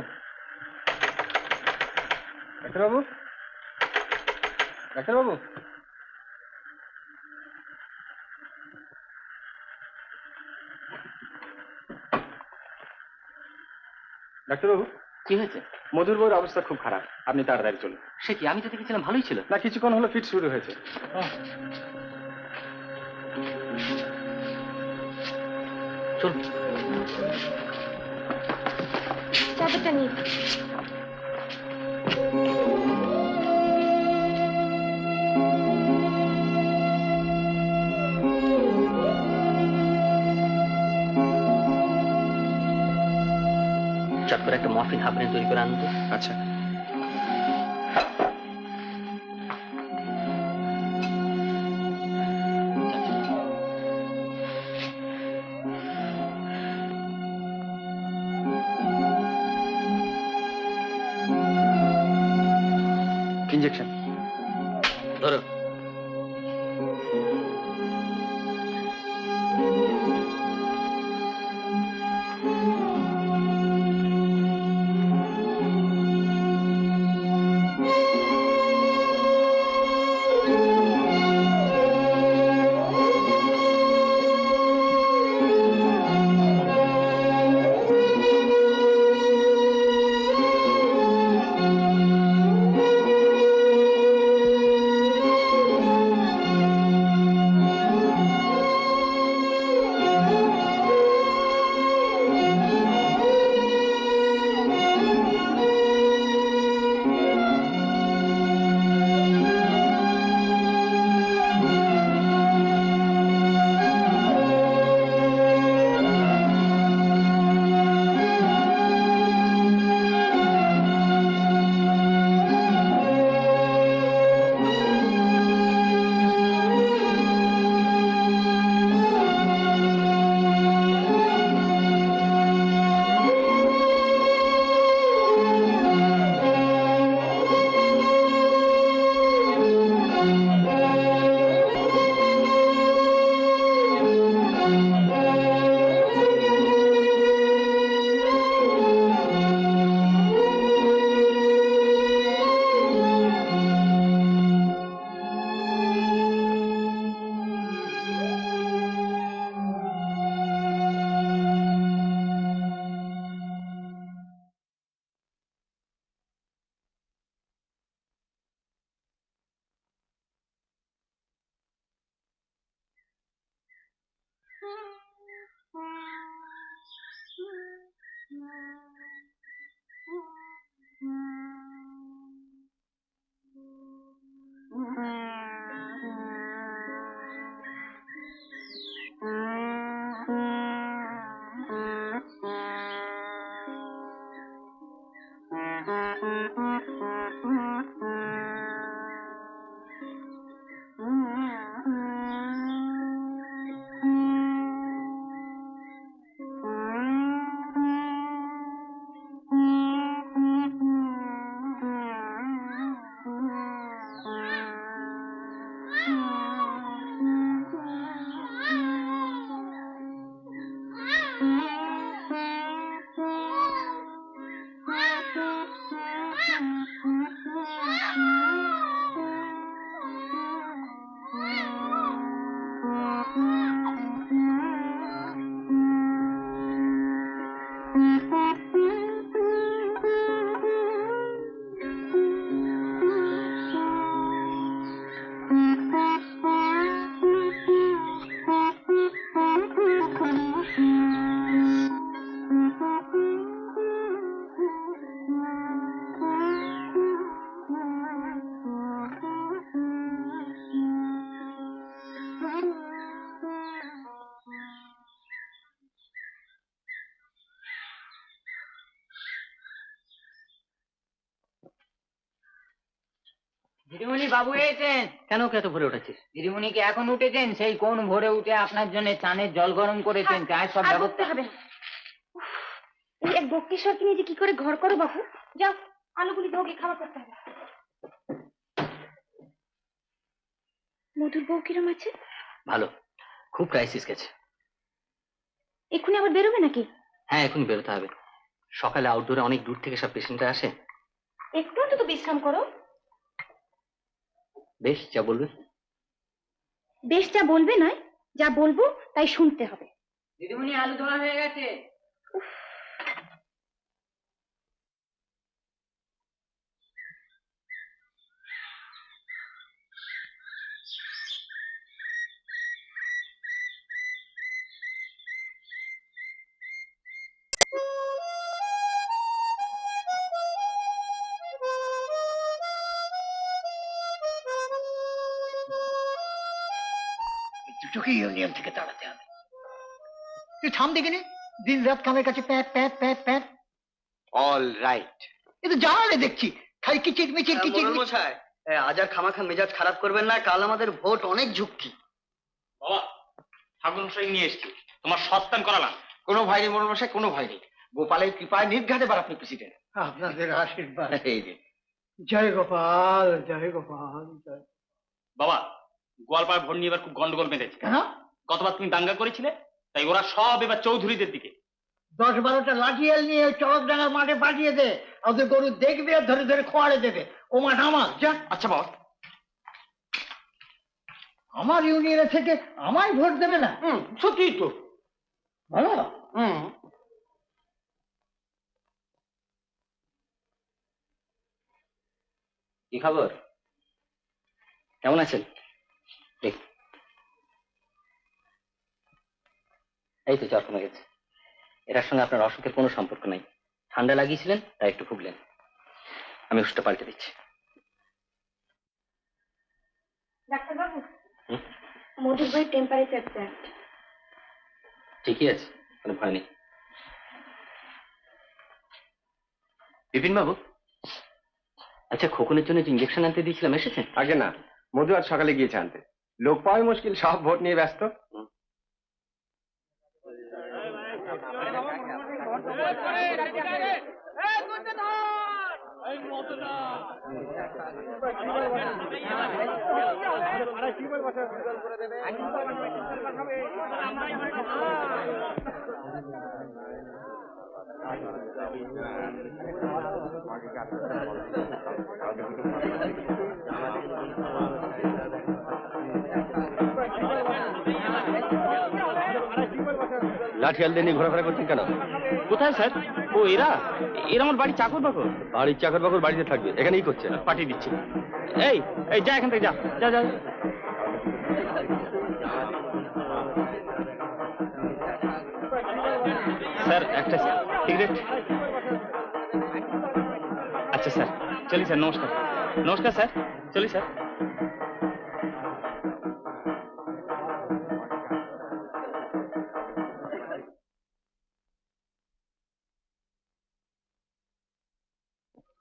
ডাক্তারবাবু, ডাক্তারবাবু,
ডাক্তারবাবু,
কি হয়েছে?
মধুর বউর অবস্থা খুব খারাপ, আপনি তাড়াতাড়ি চলুন।
সে কি, আমি তো দেখেছিলাম ভালোই ছিল।
না, কিছুক্ষণ হলো ফিট শুরু হয়েছে।
চল।
চাদরটা নিয়ে
চট করে একটা মফিন হাফ তৈরি করে আনতো।
আচ্ছা। ইঞ্জেকশন
ধরো।
দিদিমণি বাবু এসেছেন।
কেন ওকে এত ভরে উঠেছিস?
দিদিমণি কি এখন উঠেছেন? সেই কোন ভোরে উঠে আপনার জন্য চানের জল গরম করেছেন, চায়ের সব
আর
ব্যবস্থা।
বকতে হবে না। উফ, এই এক বক্তেশ্বরকে নিয়ে যে কি করে ঘর করো বাবু। যাও আলুগুলি ধোকে, খাওয়া করতে হবে। মধুর বউ কিরম আছে?
ভালো, খুব ক্রাইসিস গেছে।
এক্ষুনি আবার বেরোবে নাকি?
হ্যাঁ, এখন বেরোতে হবে। সকালে আউটডোরে অনেক দূর থেকে সব পেশেন্টরা আসে।
একটু অন্তত বিশ্রাম করো।
বেশ, যা বলবে।
বেশ, যা বলবে নয়, যা বলবো তাই শুনতে হবে।
দিদিমণি আলু ধোয়া হয়ে গেছে।
দুটোকে ইউনিয়ন থেকে তাড়াতে হবে। তুই থাম দেখিনি, দিন রাত কামের কাছে প্যাট প্যাট প্যাট প্যাট।
All right.
এ তো জানে দেখছি খালি কিচির মিচির কিচির মিচির।
মশাই, আজ আর খামাখা মেজাজ খারাপ করবেন না, কাল আমাদের ভোট অনেক ঝুঁকি।
বাবা, ঠাকুর মশাই নিয়ে এসছি, তোমার সস্তান করালাম।
কোনো ভয় নেই মোড়ল মশাই, কোনো ভয় নেই। গোপালের কৃপায় নির্ঘাতে বার আপনি প্রেসিডেন্ট।
আপনাদের আশীর্বাদ।
এই যে
জয় গোপাল, জয় গোপাল, জয়।
বাবা, গোয়ালপাড়ার ভোট নিয়ে এবার খুব গন্ডগোল বেঁধেছে।
কেন?
গতবার তুমি দাঙ্গা করেছিলে, তাই ওরা সব এবার চৌধুরীদের দিকে।
10-12টা লাঠিয়াল নিয়ে চড়কডাঙ্গার মাঠে পাঠিয়ে দে, ওদের গরু দেখবে আর ধরে ধরে খোয়াড়ে দেবে। ও মাঠ আমার, যা।
আচ্ছা বাবা।
আমার ইউনিয়নে থেকে আমায় ভোট দেবে না?
সত্যি তো।
ভালো।
কি খবর? কেমন আছেন? এই তো জ্বর কমে গেছে। এটার সঙ্গে আপনার অসুখের কোনো সম্পর্ক নাই। ঠান্ডা লাগিয়েছিলেন, তাই একটু ভুগলেন। আমি ওষুধটা পাল্টে দিচ্ছি।
ডাক্তারবাবু, মধুর বইয়ের টেম্পারেচার চার্ট।
ঠিকই আছে, কোনো ভয় নেই। বিপিন বাবু, আচ্ছা খোকনের জন্য যে ইঞ্জেকশন আনতে দিয়েছিলাম এসেছেন?
আগে না, মধু আজ সকালে গিয়েছে আনতে। লোক পাওয়াই মুশকিল, সব ভোট নিয়ে ব্যস্ত।
লাঠিয়ালদের নিয়ে ঘোরাফেরা করছেন কেন?
কোথায় স্যার? ও এরা এরা আমার বাড়ি চাকর বাকর।
বাড়ির চাকর বাকর বাড়িতে থাকবে, এখানেই করছে।
পাঠিয়ে দিচ্ছি। এই এই যা এখান থেকে, যা যা যা। স্যার একটা সিগারেট। আচ্ছা স্যার, চলি স্যার, নমস্কার। নমস্কার স্যার, চলি স্যার।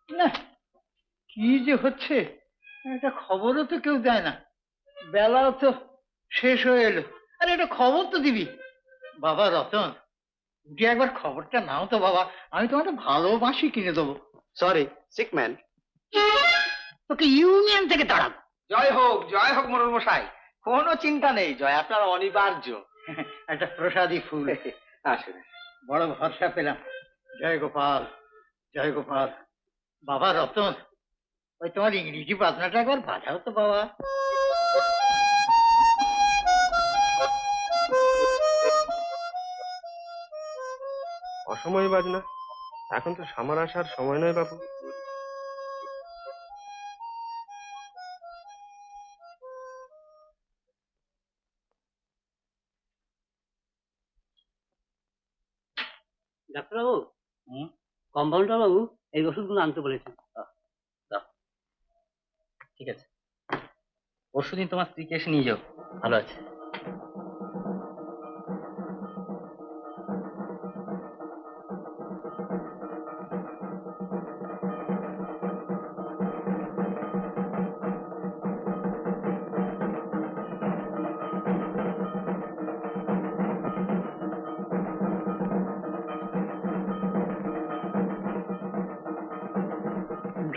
না, কি যে হচ্ছে, একটা খবরও তো কেউ দেয় না। বেলাও তো শেষ হয়ে এলো, আরে একটা খবর তো দিবি। বাবা রতন, উঠে একবার খবরটা নাও তো বাবা, আমি তোমাকে ভালোবাসি কিনে দেবো।
Sorry, sick man.
তোকে ইউনিয়ন থেকে তাড়াবো।
জয় হোক মোড়ল মশাই। কোনো চিন্তা নেই, জয় আপনার অনিবার্য।
একটা প্রসাদী ফুল।
আসুন।
বড় ভরসা পেলাম। জয় গোপাল, জয় গোপাল। বাবা রতন, ওই তোমার ইংরেজি বাজনাটা একবার বাজাও তো বাবা।
অসময় বাজনা, এখন তো সামার আসার সময় নয় বাবু।
ডাক্তারবাবু, কম্পাউন্ডার বাবু এই ওষুধগুলো আনতে বলেছেন। দাও। ঠিক আছে, পরশু দিন তোমার স্ত্রীকে এসে নিয়ে যাও, ভালো আছে।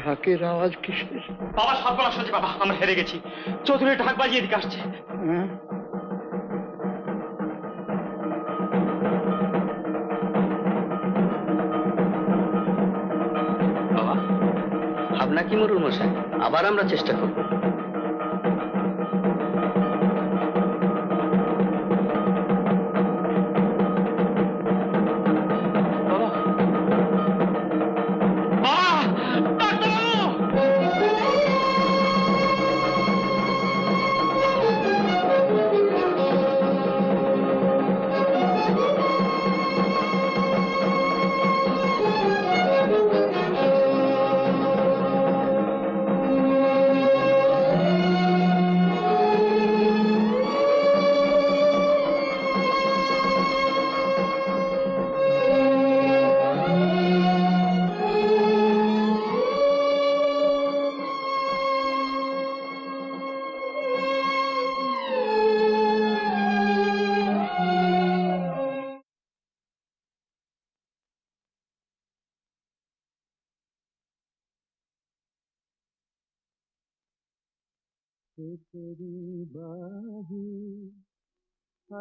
ঢাকের আওয়াজ কিসের?
বাবা সর্বনাশ হচ্ছে বাবা, আমরা হেরে গেছি। চৌধুরী ঢাক বাজিয়ে এদিকে আসছে।
হ্যাঁ?
বাবা, ভাবনা কি মরুর মশাই, আবার আমরা চেষ্টা করব।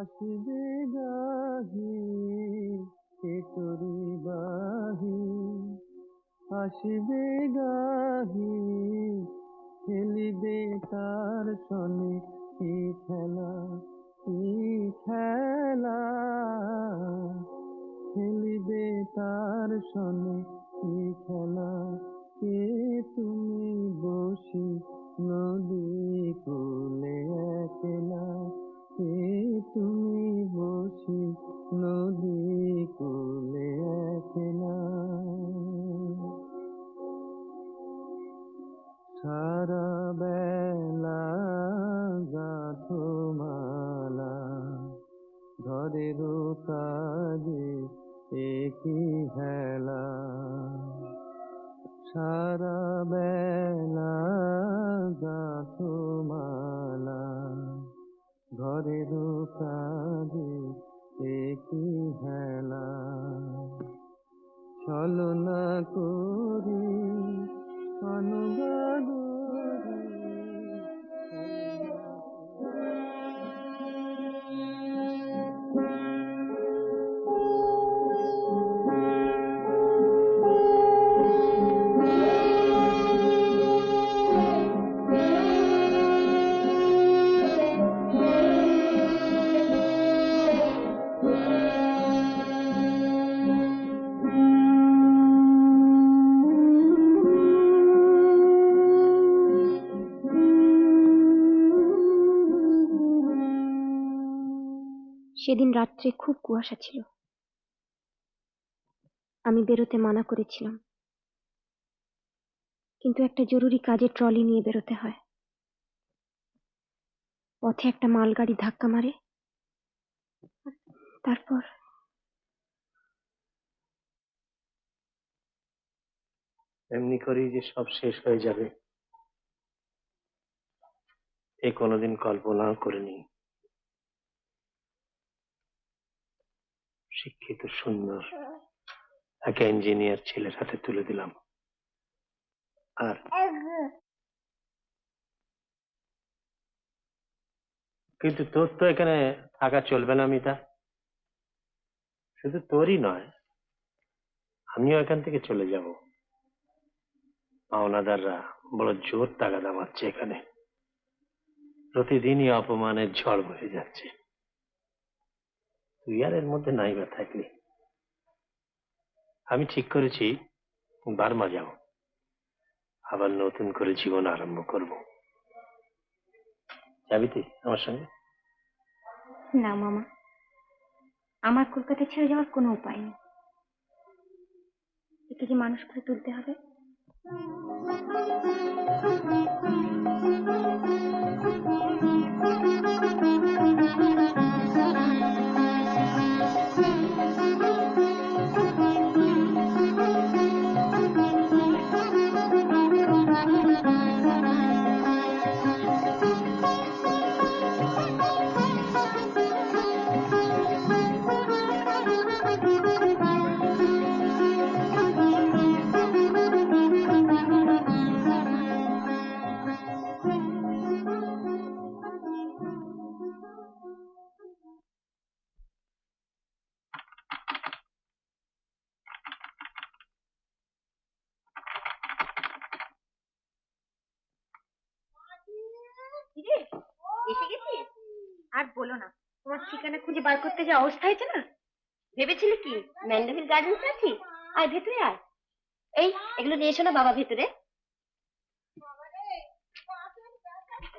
আসবে গাহি কে তোরি বাহি, আসবে গাহি খেলিবে তার সনে কি খেলা, কি খেলা খেলিবে তার সনে কি খেলা। কে তুমি বসি নদী কূলে একলা, কে তুমি বসি নদী কূলে একলা। সারা বেলা গাঁথো মালা, ঘরের কাজে একই হেলা। সারা বেলা গাঁথো মালা, ঘরের কাজে একই হেলা। ছলনা করি অনুবাদ
সেদিন রাত্রে খুব কুয়াশা ছিল। আমি বেরোতে মানা করেছিলাম, কিন্তু একটা জরুরি কাজে ট্রলি নিয়ে বেরোতে হয়। পথে একটা মালগাড়ি ধাক্কা মারে, তারপর
এমনি করেই যে সব শেষ হয়ে যাবে এ কোনোদিন কল্পনা করিনি। শিক্ষিত সুন্দর একটা ইঞ্জিনিয়ার ছেলের হাতে তুলে দিলাম, আর কিন্তু তোর তো এখানে থাকা চলবে না মিতা। শুধু তোরই নয়, আমিও এখান থেকে চলে যাব। পাওনাদাররা বড় জোর তাগাদা মারছে এখানে, প্রতিদিনই অপমানের ঝড় বয়ে যাচ্ছে। তুই আর এর মধ্যে নাই বা থাকলি। আমি ঠিক করেছি বার্মা যাব, আবার নতুন করে জীবন আরম্ভ করব। যাবি তুই আমার সঙ্গে?
না মামা, আমার কলকাতা ছেড়ে যাওয়ার কোনো উপায় নেই। একে যে মানুষ করে তুলতে হবে।
আর বলো না, তোমার ঠিকানা খুঁজে বার করতে যে অবস্থা হয়েছে না। ভেবেছিলে কি ম্যান্ডেভিল গার্ডেন্স আছি? আয় ভেতরে আয়। এই এগুলো নিয়ে এসো না বাবা ভেতরে।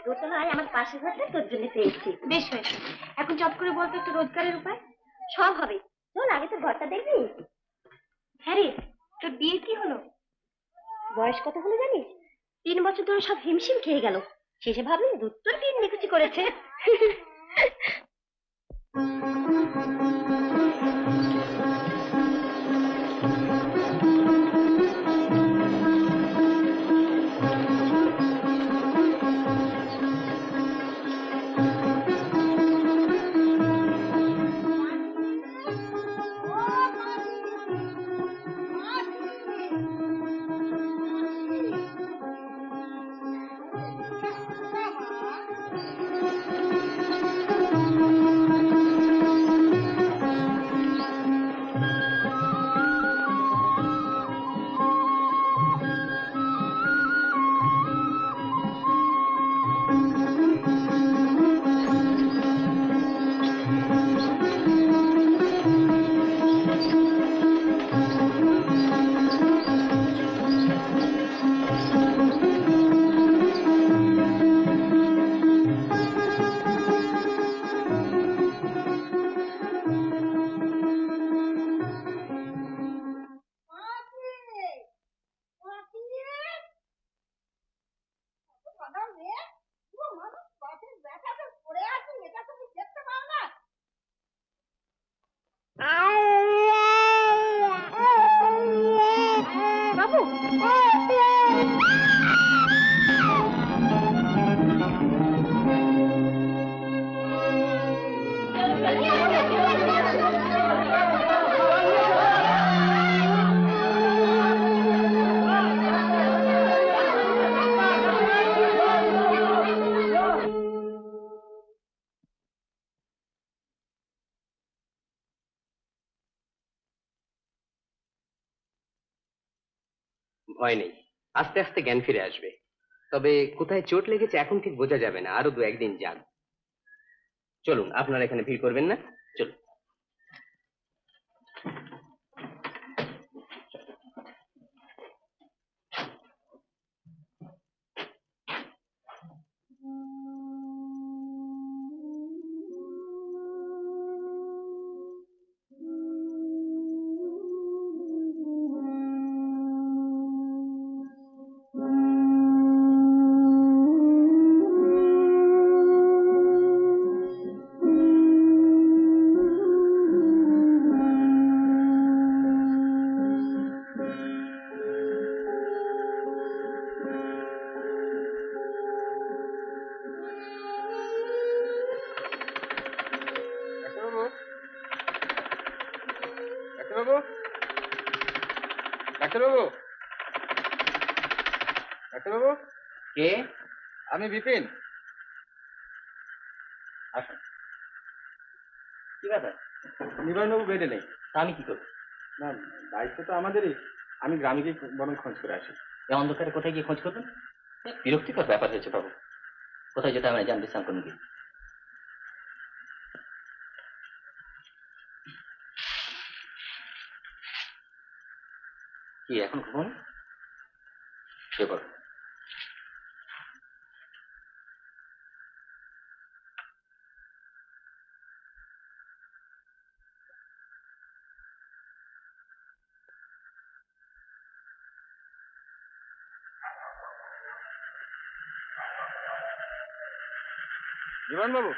দোতলায় আমার পাশের ঘরটা তোর জন্য পেয়েছি। বেশ হয়েছে। এখন চট করে বলতো একটু রোজগারের উপায়। সব হবে, চল আগে তোর ঘরটা দেখবি। হ্যাঁ রে, তোর বিয়ে কি হলো? বয়স কত হলো জানিস? 3 বছর ধরে সব হিমশিম খেয়ে গেল। শেষে ভাবলি দুধ তোর দিন নিকুচি করেছে।
ভয় নেই, আস্তে আস্তে জ্ঞান ফিরে আসবে। তবে কোথায় চোট লেগেছে এখন ঠিক বোঝা যাবে না, আরো 2-1 দিন যান। চলুন, আপনারা এখানে ভিড় করবেন না, চলুন।
ডাক্তারবাবু, ডাক্তারবাবু, ডাক্তারবাবু,
কে?
আমি বিপিন। আসুন।
কি ব্যাপার?
নিবারণবাবু বেডে নেই।
তা আমি কি করবো?
না, দায়িত্ব তো আমাদেরই। আমি গ্রামে গিয়ে বরং খোঁজ করে আসি।
এই অন্ধকারে কোথায় গিয়ে খোঁজ করবেন? বিরক্তিকর ব্যাপার হয়েছে বাবু। কোথায় যেতে আমরা যান, বিশ্রাম করুন গিয়ে। কি এখন ঘুমন? শুয়ে পড়ো।
নিবারণবাবু,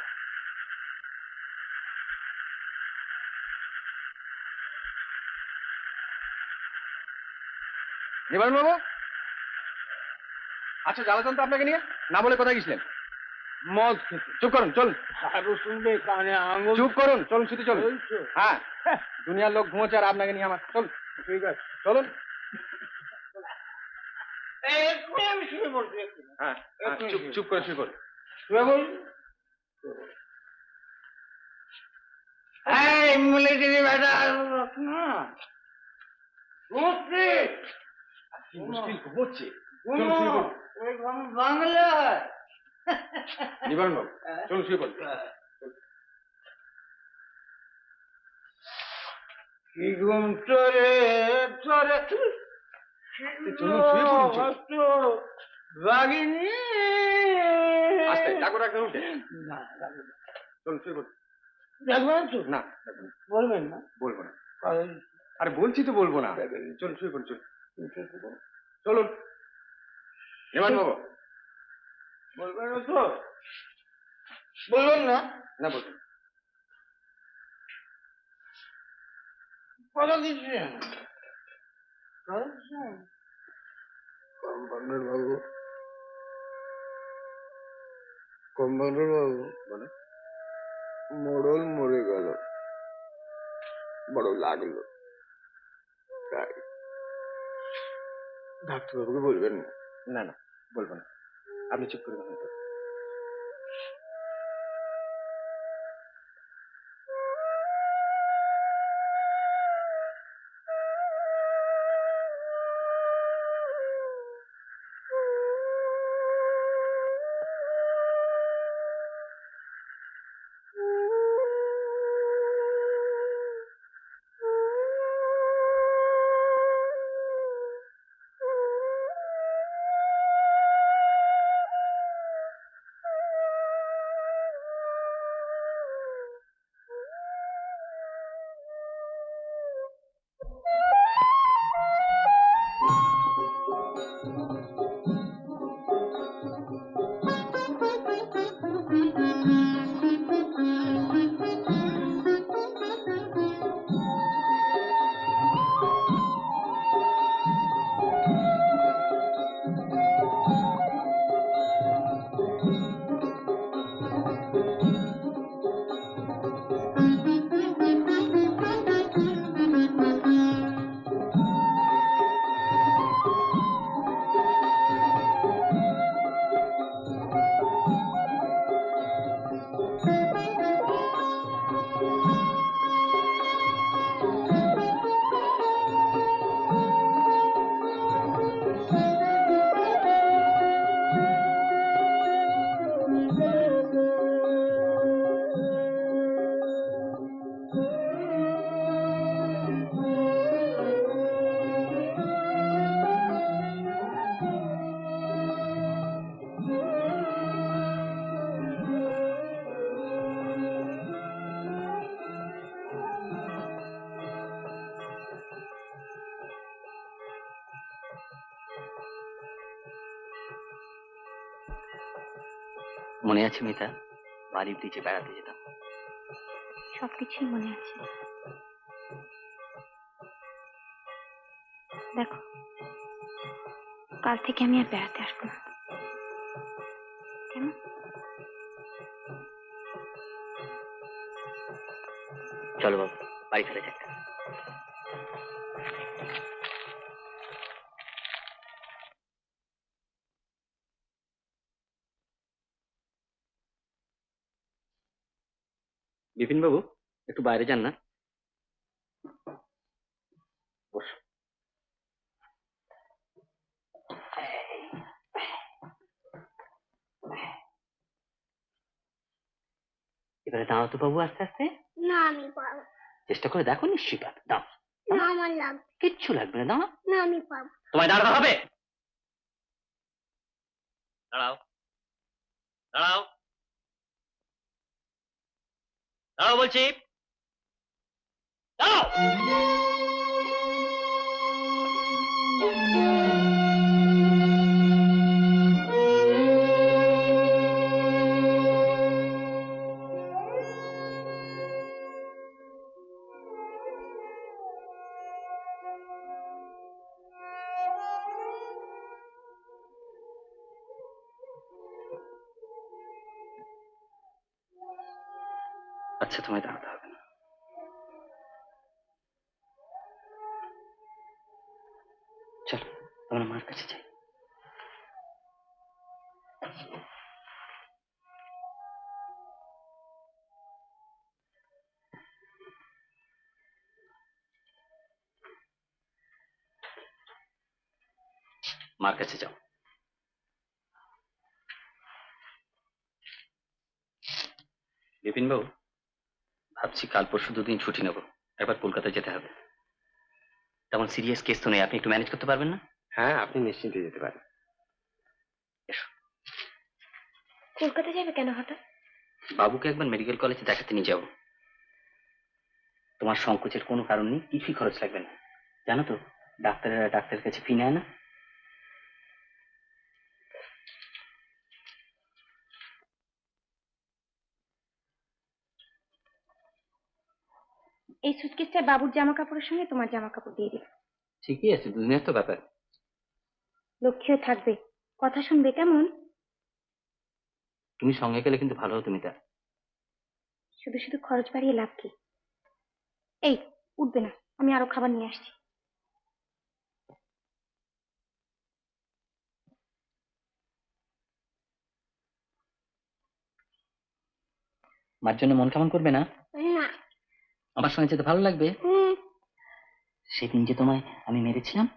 নিবারণবাবু, আচ্ছা জ্বালাতন তো আপনাকে নিয়ে, না বলে কোথায় গেছিলেন? মদ খেতে। চুপ করুন, চলুন।
আরো শুনবে কানে আঙুল।
চুপ করুন, চলুন, শুধু চলুন। হ্যাঁ, দুনিয়ার লোক ঘুমোচ্ছে আর আপনাকে নিয়ে আমার। চলুন। ঠিক আছে, চলুন।
এক্ষুনি আমি শুয়ে পড়ছি।
হ্যাঁ, চুপ চুপ করে শুয়ে পড়ুন।
শুয়ে পড়ি। এই মিলিটারি বেটা না ঘুমোচ্ছি।
কি মুশকিল ঘুমোচ্ছে।
চলুন শুয়ে পড়ুন। ওই বাংলা
নিবারণবাবু, চলুন শুয়ে পড়ুন।
কি ঘুম তোরে তোরে
চলুন, শুয়ে পড়ুন, চলুন।
রাগিনী
আস্তে ডাকো ডাকো উঠে
না রাগিনী
চলুন শুয়ে পড়ুন।
রাখবেন তো
না ডাকবো না,
বলবেন না
বলবো না।
কারণ
আরে বলছি তো বলবো না। চলুন শুয়ে পড়ুন, চলুন চলুন। হেমান বাবু
বলবেন না তো বলবেন না
না বলুন।
কথা দিচ্ছেন কম্পাউন্ডার বাবু কম্পাউন্ডার বাবু
বলো।
মোড়ল মরে গেল বড় লাগলো তাই ডাক্তারবাবুকে বলবেন না
না না বলবো না, আপনি চুপ করে বলুন তো।
মনে আছে মিতা, বাড়ির ব্রিজে বেড়াতে যেতাম।
সবকিছুই মনে আছে। দেখো, কাল থেকে আমি আর বেড়াতে আসবো না। কেন?
চলো বাবু, বাড়ি ফেলে যাক। বিপিন বাবু, একটু বাইরে যান না। বস। এবারে দাঁড়াও তো বাবু, আস্তে আস্তে।
না আমি পাবো
চেষ্টা করে দেখো, নিশ্চয়ই পাবে। দাও।
না, আমার লাগবে
কিচ্ছু লাগবে না, দাঁড়াও।
না, আমি পাবো।
তোমায় দাঁড়াতে হবে। দাঁড়াও, দাঁড়াও, দাঁড়াও বলছি, দাঁড়াও। আচ্ছা, তোমায় দাঁড়াতে হবে না। চলো আমরা মার কাছে যাই। মার কাছে যাও। বিপিন বাবু, ভাবছি কাল পরশু দুদিন ছুটি নেব, একবার কলকাতা যেতে হবে। তেমন সিরিয়াস কেস তো নেই, আপনি একটু ম্যানেজ করতে পারবেন না?
হ্যাঁ, আপনি নিশ্চিন্তে যেতে পারেন।
কলকাতা যাবে কেন হঠাৎ?
বাবুকে একবার মেডিকেল কলেজে দেখাতে নিয়ে যাবো। তোমার সংকোচের কোনো কারণ নেই, কিছুই খরচ লাগবে না। জানো তো, ডাক্তারেরা ডাক্তারের কাছে ফি নেয় না।
এই সুটকেসটা বাবুর জামা কাপড়ের সঙ্গে তোমার জামা কাপড় দিয়ে দিবে।
ঠিকই আছে, দুদিনের তো ব্যাপার।
লক্ষ্মীও থাকবে, কথা শুনবে কেমন?
তুমি সঙ্গে গেলে কিন্তু ভালো হতো মিতা।
শুধু শুধু খরচ বাড়িয়ে লাভ কি? এই উঠবে না, আমি আরো খাবার নিয়ে আসছি।
মার জন্য মন কেমন করবে না?
না।
আমার সঙ্গে যেতে ভালো লাগবে। সেদিন যে তোমায় আমি মেরেছিলাম।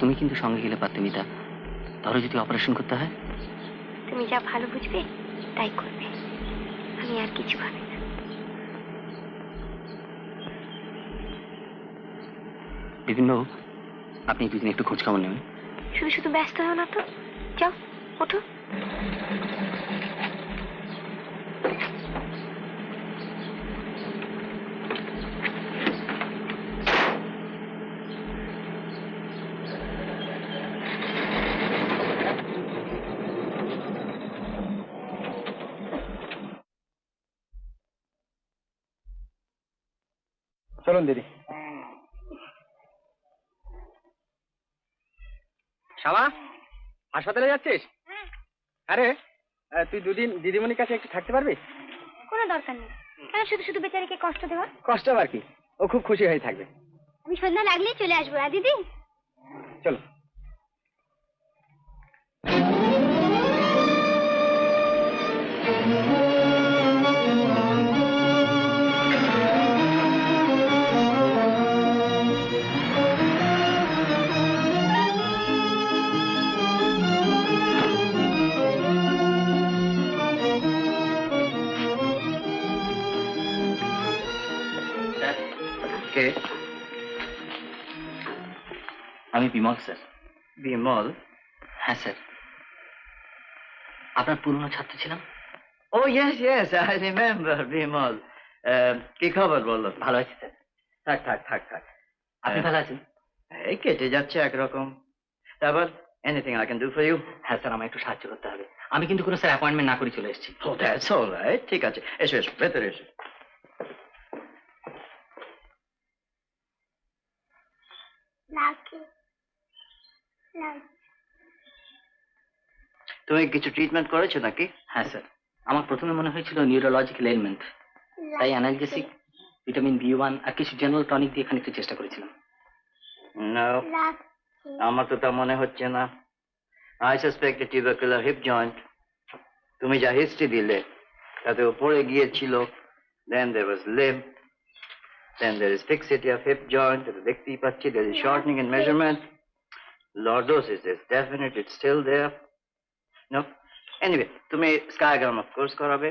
তুমি কিন্তু সঙ্গে গেলে পারতে মিতা, ধরো যদি অপারেশন করতে হয়।
তুমি যা ভালো বুঝবে তাই করবে, আমি আর কিছু ভাবি না।
বিপিনবাবু, আপনি দুদিন একটু খোঁজ খবর নেবেন।
শুধু শুধু ব্যস্ত হও না তো, যাও ওঠো।
চলুন দিদি। শ্যামা, হাসপাতালে যাচ্ছিস? আরে তুই দুদিন দিদিমণির কাছে একটু থাকতে পারবি?
কোনো দরকার নেই, কেন শুধু শুধু বেচারিকে কষ্ট দেওয়া?
কষ্ট আর কি, ও খুব খুশি হয়ে থাকবে।
আমি সন্ধ্যা লাগলেই চলে আসবো। আর দিদি?
চলো।
কে? আমি বিমল স্যার।
বিমল?
হ্যাঁ স্যার, আপনার পুরনো ছাত্র ছিলাম।
Oh yes yes, I remember Bimal. কি খবর বলো?
ভালো আছি স্যার।
থাক থাক থাক থাক।
আপনি ভালো আছেন?
এই কেটে যাচ্ছে একরকম। তারপর anything I can do for you?
হ্যাঁ স্যার, আমায় একটু সাহায্য করতে হবে। আমি কিন্তু কোনো স্যার অ্যাপয়েন্টমেন্ট না করে চলে এসেছি।
ও দ্যাটস অলরাইট, ঠিক আছে, এসো এসো, ভেতরে এসো। তুমি কিছু ট্রিটমেন্ট করেছো নাকি?
হ্যাঁ স্যার, আমার প্রথমে মনে হয়েছিল নিউরোলজিক্যাল এলিমেন্ট, তাই অ্যানালজেসিক, ভিটামিন B1 আর কিছু জেনারেল টনিক দিয়ে খানিকটা চেষ্টা করেছিলাম।
না, আমার তো তা মনে হচ্ছে না। I suspect tubercular hip joint. তুমি যা হিস্ট্রি দিলে তাতে পড়ে গিয়েছিল, দেন there was limp, then there is fixity of hip joint, দেখতেই পাচ্ছি there is shortening in measurement. Lordosis is definite, it's still there. No? Anyway, তুমি skygram of course করাবে,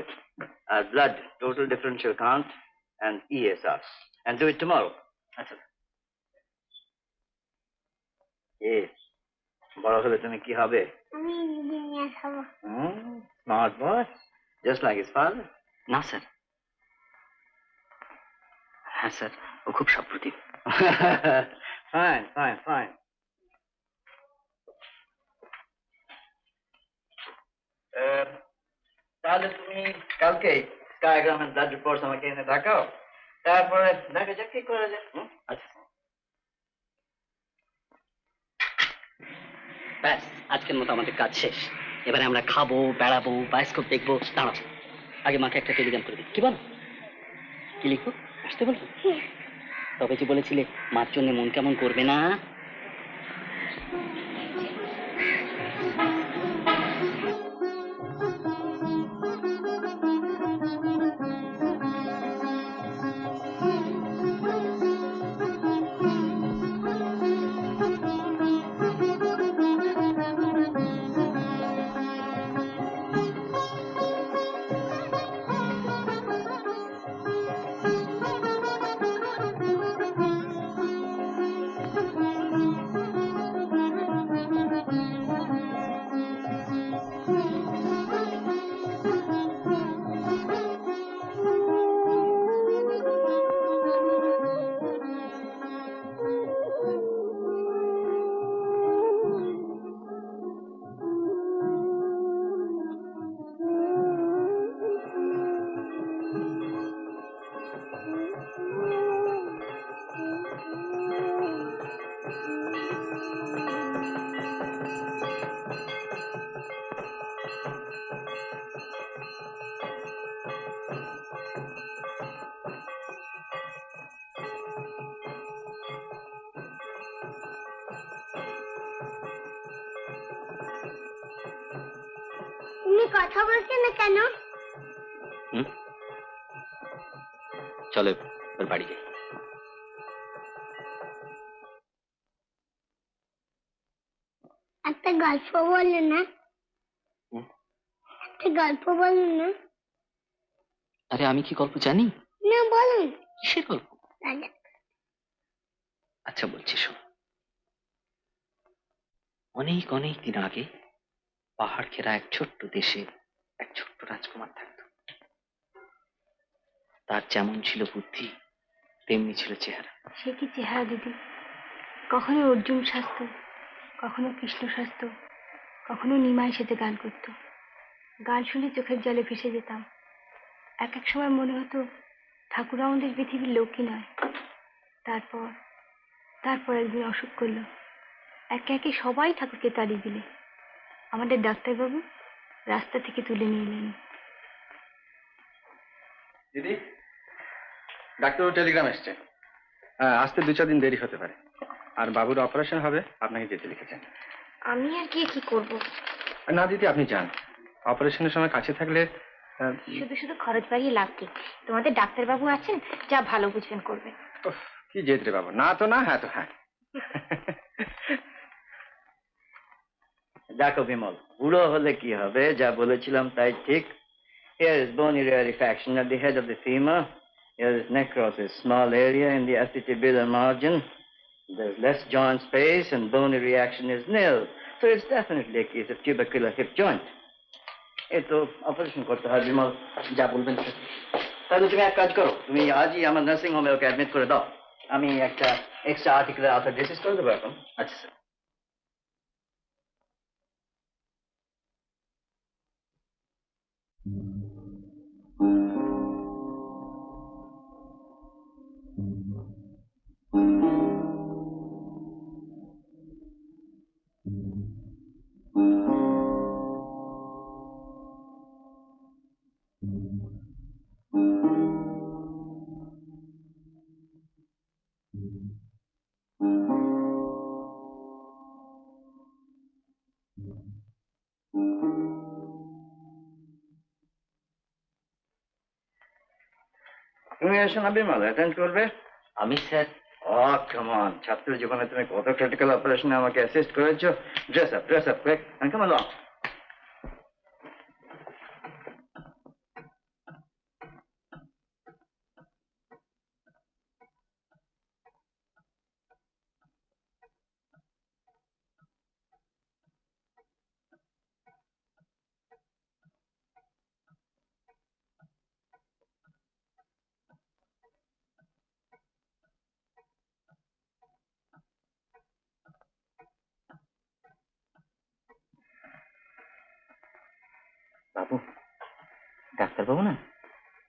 আর blood total differential count and ESR, and do it tomorrow.
আচ্ছা।
Yes. বড় হলে তুমি কি হবে?
আমি ইঞ্জিনিয়ার হব।
Smart boy, just like his father.
না স্যার। হ্যাঁ স্যার, ও খুব সপ্রতিভ।
Fine, fine, fine. তাহলে তুমি কালকে স্কাইগ্রাম এর ব্লাড রিপোর্টস আমাকে এনে দেখাও, তারপরে দেখা যাক কি করা যায়।
আচ্ছা। ব্যাস, আজকের মতো আমাদের কাজ শেষ। এবারে আমরা খাবো, বেড়াবো, বায়োস্কোপ দেখবো। দাঁড়াও, আগে মাকে একটা টেলিগ্রাম করে দিই। কি বলো? কি লিখবো? আসতে বলবো? তবে যে বলেছিলে মার জন্য মন কেমন করবে না।
কথা বলছে না কেন?
চলো ওর বাড়ি যাই।
একটা গল্প বলো না, একটা গল্প বলো না।
আরে আমি কি গল্প জানি?
না বলুন।
কিসের গল্প?
দাদা
আচ্ছা বলছি শোন। অনেক অনেক দিন আগে পাহাড় ঘেরা এক ছোট্ট দেশে এক ছোট্ট রাজকুমার থাকত। তার যেমন ছিল বুদ্ধি তেমনি ছিল চেহারা।
সে কি চেহারা দিদি! কখনো অর্জুন সাজত, কখনো কৃষ্ণ সাজত, কখনো নিমাই সেজে গান করত। গান শুনে চোখের জলে ভেসে যেতাম। এক এক সময় মনে হতো ঠাকুর আমাদের পৃথিবীর লোকই নয়। তারপর তারপর একদিন অসুখ করলো। একে একে সবাই ঠাকুরকে তাড়িয়ে দিলে। আমাদের ডাক্তারবাবু রাস্তা থেকে তুলে নিয়ে এলেন।
দিদি, ডাক্তারবাবু টেলিগ্রাম এসছে। হ্যাঁ, আসতে 2-4 দিন দেরি হতে পারে। আর বাবুর অপারেশন হবে, আপনাকে যেতে লিখেছেন।
আমি আর গিয়ে কি করব?
না দিদি, আপনি যান। অপারেশনের সময় কাছে থাকলে
শুধু শুধু খরচ বাড়িয়ে লাভ কি? তোমাদের ডাক্তারবাবু আছেন, যা ভালো বুঝবেন করবেন।
উফ, কি জেদ রে বাবু, না তো না, হ্যাঁ তো হ্যাঁ।
দেখো বিমল, বুড়ো হলে কি হবে, যা বলেছিলাম তাই ঠিক। Here is bony rarefaction at the head of the femur. Here is necrosis, small area in the acetibular margin. There's less joint space and bony reaction is nil. So it's definitely a case of tubercular hip joint. এই তো operation করতে হয় বিমল, যা বলবেন। তাহলে তুমি এক কাজ করো, তুমি আজই আমার নার্সিং হোমে ওকে অ্যাডমিট করে দাও। আমি একটা এক্সট্রা আর্টিকেলের অথরাইজেস করে দেবো এখন।
আচ্ছা স্যার।
তুমি এসো না বিমল, অ্যাটেন্ড করবে।
আমি স্যার?
কাম অন, ছাত্র জীবনে তুমি কত ক্রিটিক্যাল অপারেশনে আমাকে অ্যাসিস্ট করেছো। Dress up quick and come along.
বাবু, ডাক্তারবাবু না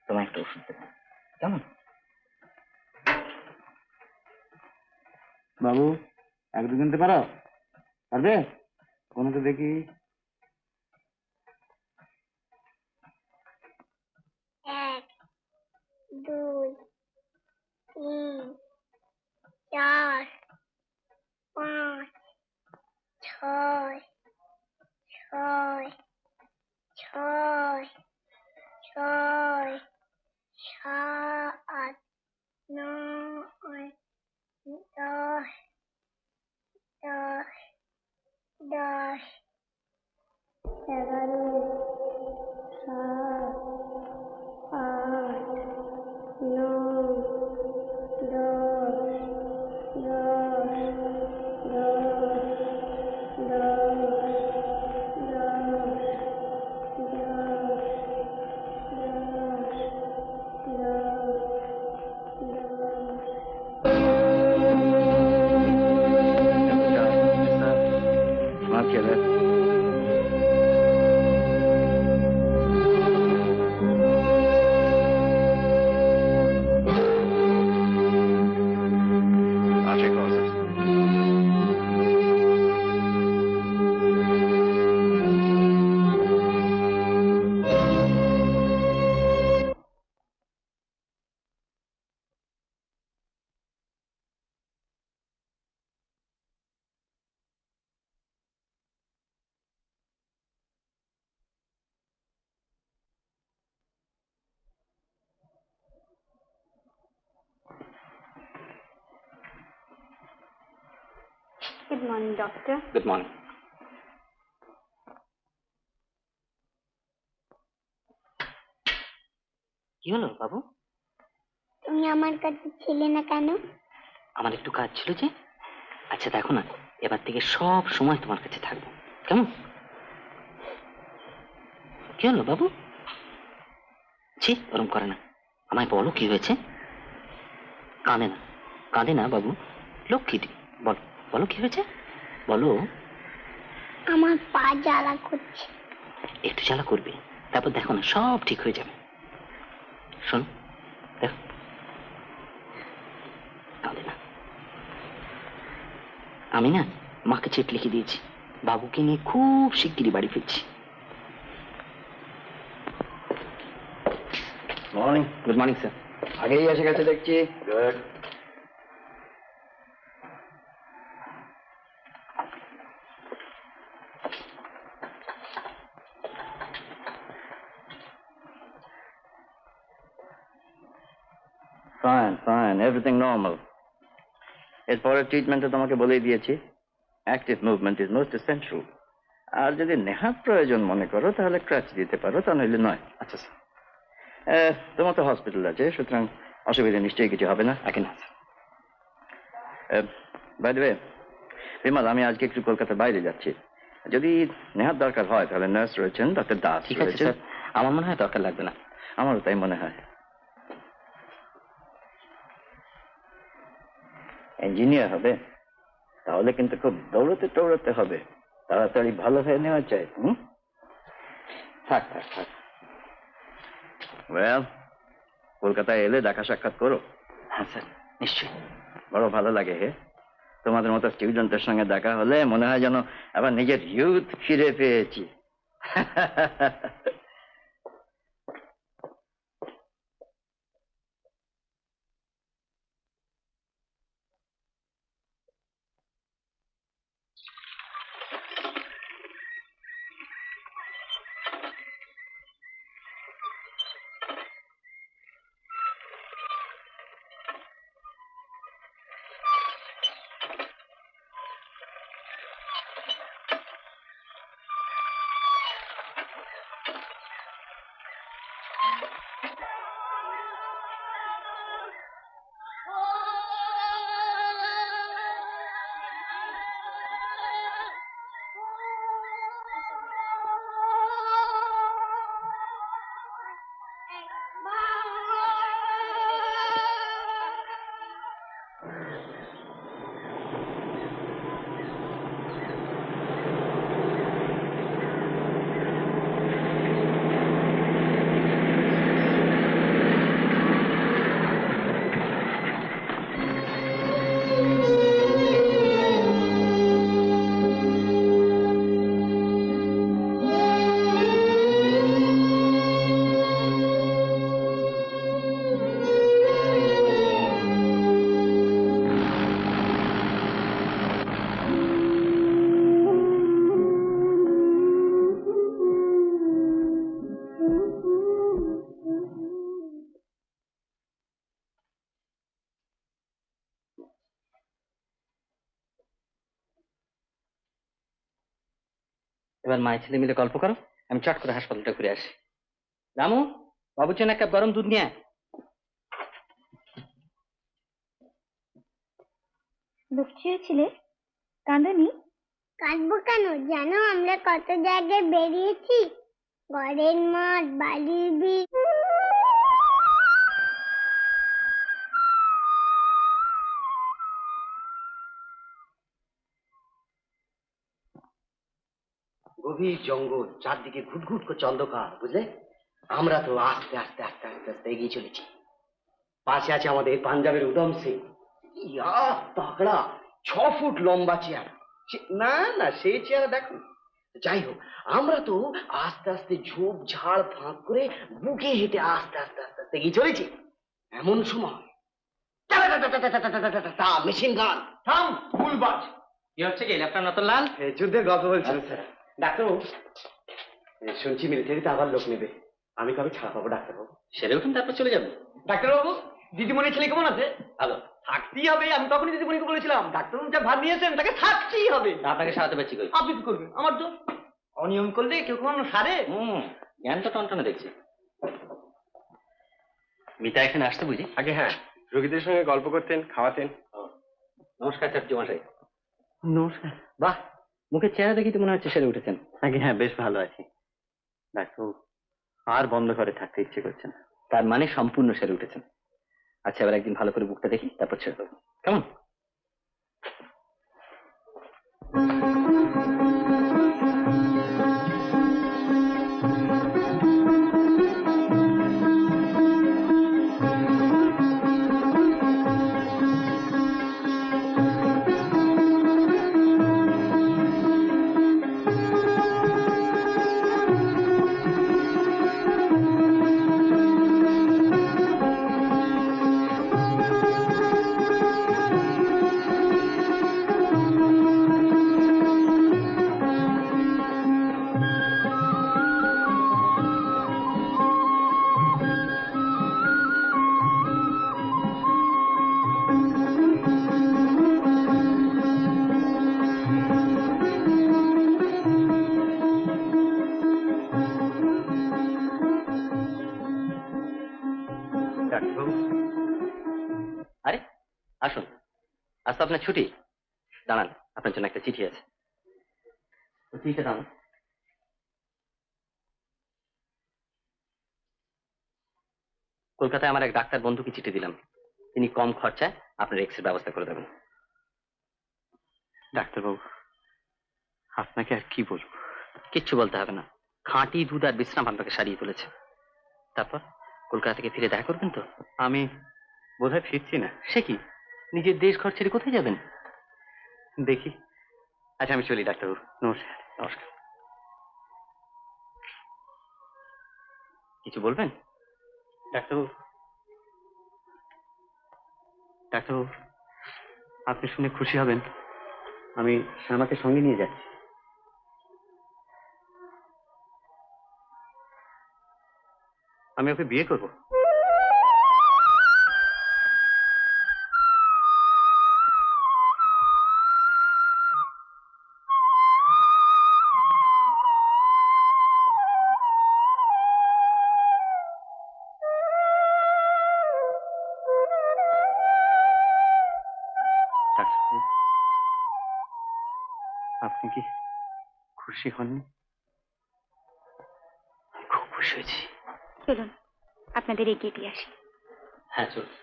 তোমায় একটা ওষুধ দেবেন, কেমন?
বাবু, 1-2 কিনতে পারো? পারবে? কোনো তো দেখি।
1, 2, 3, 4, 5, 6, 6, 6, 6, 7, 9, 10, 10, 10, 11, 7, 8, 9, 10, 10,
Not yet.
Good morning doctor.
Good morning. কি হলো বাবু?
তুমি আমার কাছে ছিলে না কেন?
আমার একটু কাজ ছিল যে। আচ্ছা দেখো না, এবার থেকে সব সময় তোমার কাছে থাকবো, কেমন? কি হলো বাবু? ছি, ওরম করে না। আমায় বলো কি হয়েছে। কাঁদে না, কাঁদে না বাবু, লক্ষ্মীটি। বলো বলো কি হয়েছে, বলো।
আমার পা জ্বালা করছে।
একটু জ্বালা করবে, তারপর দেখো না সব ঠিক হয়ে যাবে। শোনো, দেখো, কাঁদে না। আমি না মাকে চিঠি লিখে দিয়েছি, বাবুকে নিয়ে খুব শিগগিরই বাড়ি ফিরছি।
মর্নিং।
Good morning sir.
আগেই এসে গেছে দেখছি। Good. Fine fine, everything normal. এরপরের ট্রিটমেন্টে তোমাকে বলেই দিয়েছি, active movement is most essential. আর যদি নেহাত প্রয়োজন মনে করো তাহলে ক্রাচ দিতে পারো, তা নইলে নয়।
আচ্ছা স্যার।
তোমার তো হসপিটাল আছে, সুতরাং অসুবিধা নিশ্চয়ই কিছু হবে না।
আগে না sir.
By the way Bimal, আমি আজকে একটু কলকাতার বাইরে যাচ্ছি। যদি নেহাত দরকার হয় তাহলে নার্স রয়েছেন, ডক্টর দাস
ঠিক আছে স্যার, আমার মনে হয় দরকার লাগবে না।
আমারও তাই মনে হয়। ইঞ্জিনিয়ার হবে তাহলে কিন্তু খুব দৌড়তে দৌড়তে হবে, তাড়াতাড়ি ভালো হয়ে নেওয়া চাই। থাক থাক থাক। ওয়েল, কলকাতায় এলে দেখা সাক্ষাৎ করো।
হ্যাঁ স্যার, নিশ্চয়ই।
বড় ভালো লাগে হে, তোমাদের মতো স্টুডেন্টের সঙ্গে দেখা হলে মনে হয় যেন আবার নিজের ইউথ ফিরে পেয়েছি।
এবার মায়ের ছেলে মিলে গল্প করো, আমি চট করে হাসপাতালটা ঘুরে আসি। রামু, বাবুর জন্য এক কাপ গরম দুধ নিয়ে আয়।
দুঃখী ছিলে? কাঁদনি? কাঁদবো কেন? জানো আমরা কত জায়গায় বেরিয়েছি, ঘরের মাঠ, বাড়ির বীজ।
গভীর জঙ্গল, চারদিকে ঘুটঘুট করছে অন্ধকার, বুঝলে? আমরা তো আস্তে আস্তে আস্তে আস্তে আস্তে এগিয়ে চলেছি। পাশে আছে আমাদের পাঞ্জাবের উদম সিং, ইয়া তাগড়া, 6 ফুট লম্বা চেয়ার। না না, সেই চেয়ার দেখো। যাই হোক, আমরা তো আস্তে আস্তে ঝোপ ঝাড় ফাঁক করে বুকে হেঁটে আস্তে আস্তে আস্তে আস্তে এগিয়ে চলেছি। এমন সময় মেশিন গান, থাম ফুলবাজ। কি হচ্ছে কি লেফটেন্যান্ট রতনলাল? যুদ্ধের গল্প বলছি স্যার। ডাক্তারবাবু, শুনছি মিলিটারিতে আবার লোক নেবে, আমি কবে ছাড়া পাবো ডাক্তারবাবু? সেরে উঠুন, তারপর চলে যাবো। ডাক্তারবাবু, দিদিমণির ছেলে কেমন আছে? ভালো।
থাকতেই হবে। আমি তখনই দিদিমণিকে বলেছিলাম ডাক্তারবাবু যা ভাত নিয়েছেন তাকে থাকতেই হবে।
আপনাকে সারাতে পারছি কই?
আপনি কি করবেন? আমার তো অনিয়ম করলে কেউ কখনো সারে।
জ্ঞান তো টনটনে দেখছি। মিতা এখানে আসতে বুঝি?
আগে হ্যাঁ, রোগীদের সঙ্গে গল্প করতেন, খাওয়াতেন।
নমস্কার চাট্টু মশাই।
নমস্কার।
বাহ, মুখের চেহারা দেখি তো মনে হচ্ছে সেরে উঠেছেন।
আগে হ্যাঁ, বেশ ভালো আছি। ডাক্তার, আর বন্ধ করে থাকতে ইচ্ছে করছে না।
তার মানে সম্পূর্ণ সেরে উঠেছেন। আচ্ছা, এবার একদিন ভালো করে বুকটা দেখি, তারপর ছেড়ে দেবো, কেমন?
ডাক্তারবাবু,
আরে আসুন, আজ তো আপনার ছুটি। দাঁড়ান, আপনার জন্য একটা চিঠি আছে। চিঠিটা দাঁড়ান। কলকাতায় আমার এক ডাক্তার বন্ধুকে চিঠি দিলাম, তিনি কম খরচায় আপনার এক্সের ব্যবস্থা করে দেবেন।
ডাক্তারবাবু, আপনাকে আর কি বলবো?
কিচ্ছু বলতে হবে না, খাঁটি দুধ আর বিশ্রাম আপনাকে সারিয়ে তুলেছে। তারপর কলকাতা থেকে ফিরে দেখা করবেন তো?
আমি বোধহয় ফিরছি না।
সে কি, নিজের দেশ ঘর ছেড়ে কোথায় যাবেন?
দেখি। আচ্ছা, আমি চলি ডাক্তারবাবু। নমস্কার।
নমস্কার। কিছু বলবেন?
ডাক্তারবাবু, ডাক্তারবাবু, আপনি শুনে খুশি হবেন, আমি শ্যামাকে সঙ্গে নিয়ে যাচ্ছি। আমি ওকে বিয়ে করব। ডাক্তারবাবু, আপনি কি খুশি হননি?
খুব খুশি হয়েছি।
চলুন আপনাদের এগিয়ে দিয়ে আসি।
হ্যাঁ চলুন।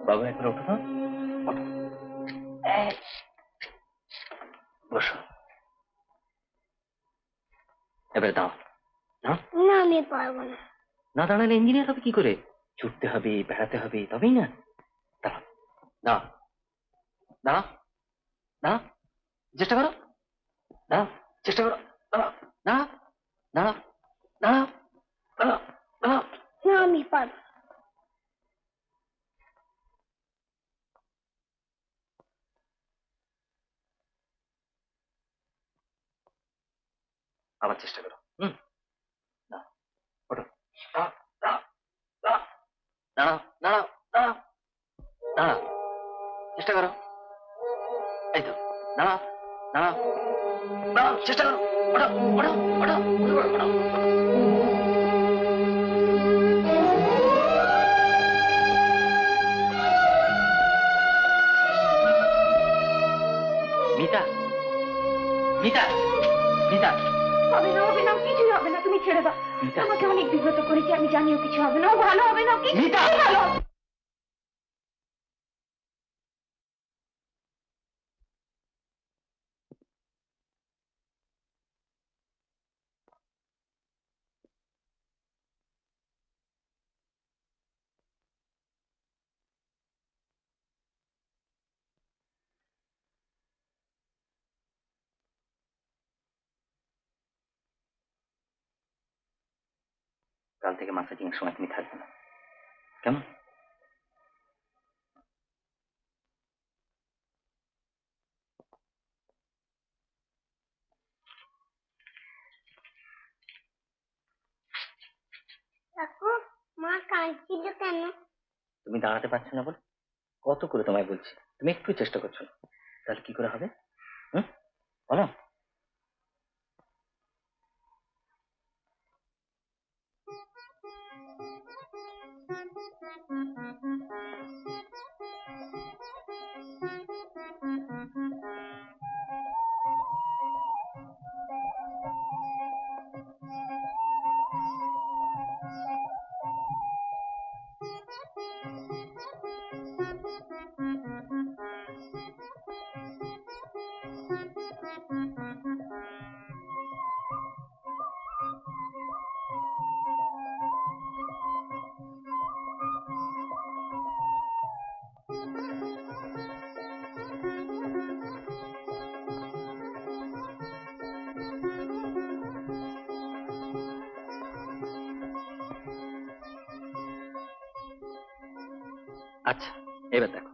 বাবু একবার ওঠো তো। বসো, এবারে দাও। দাও।
না আমি পারবো না।
না দাঁড়ালে ইঞ্জিনিয়ার হবে কি করে? ছুটতে হবে, বেড়াতে হবে, তবেই না। দাঁড়াও, দাঁড়াও, দাঁড়াও, দাঁড়াও, চেষ্টা করো, দাঁড়াও, চেষ্টা করো, দাঁড়াও, দাঁড়াও, দাঁড়াও,
দাঁড়াও দাঁড়াও দাঁড়াও।
না আমি পারবো।
আবার চেষ্টা করো। দাঁড়াও, ওঠো। দাঁড়াও দাঁড়াও দাঁড়াও দাঁড়াও দাঁড়াও দাঁড়াও দাঁড়াও, চেষ্টা করো। এই তো, দাঁড়াও দাঁড়াও দাঁড়াও, চেষ্টা করো। ওঠো ওঠো ওঠো ওঠো। মিতা, মিতা, মিতা,
হবে না হবে না, কিছুই হবে না, তুমি ছেড়ে দাও।
মিতা।
আমাকে অনেক বিব্রত করেছি, আমি জানিও কিছু হবে না, ও ভালো হবে না, কি
মিতা।
ভালো।
কাল থেকে মাসাজিং এর সময় তুমি থাকবে না, কেমন?
কাকু, মা কাঁদছিল কেন?
তুমি দাঁড়াতে পারছো না বলে কত করে তোমায় বলছি, তুমি একটু চেষ্টা করছো না, তাহলে কি করে হবে? হুম, বলো। আচ্ছা, এবার দেখো।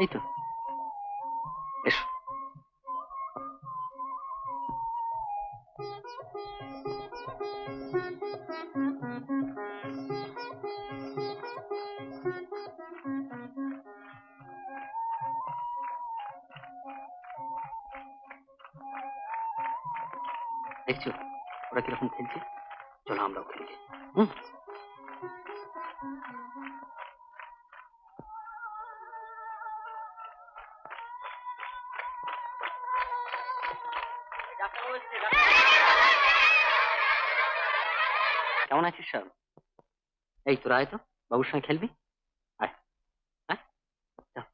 এই তো, এসো। দেখছো ওরা কিরকম খেলছে, চলো আমরাও খেলি। হুম। কেমন আছিস সব? এই তোরা আয় তো, বাবুর সঙ্গে খেলবি, আয় আয়, যাও।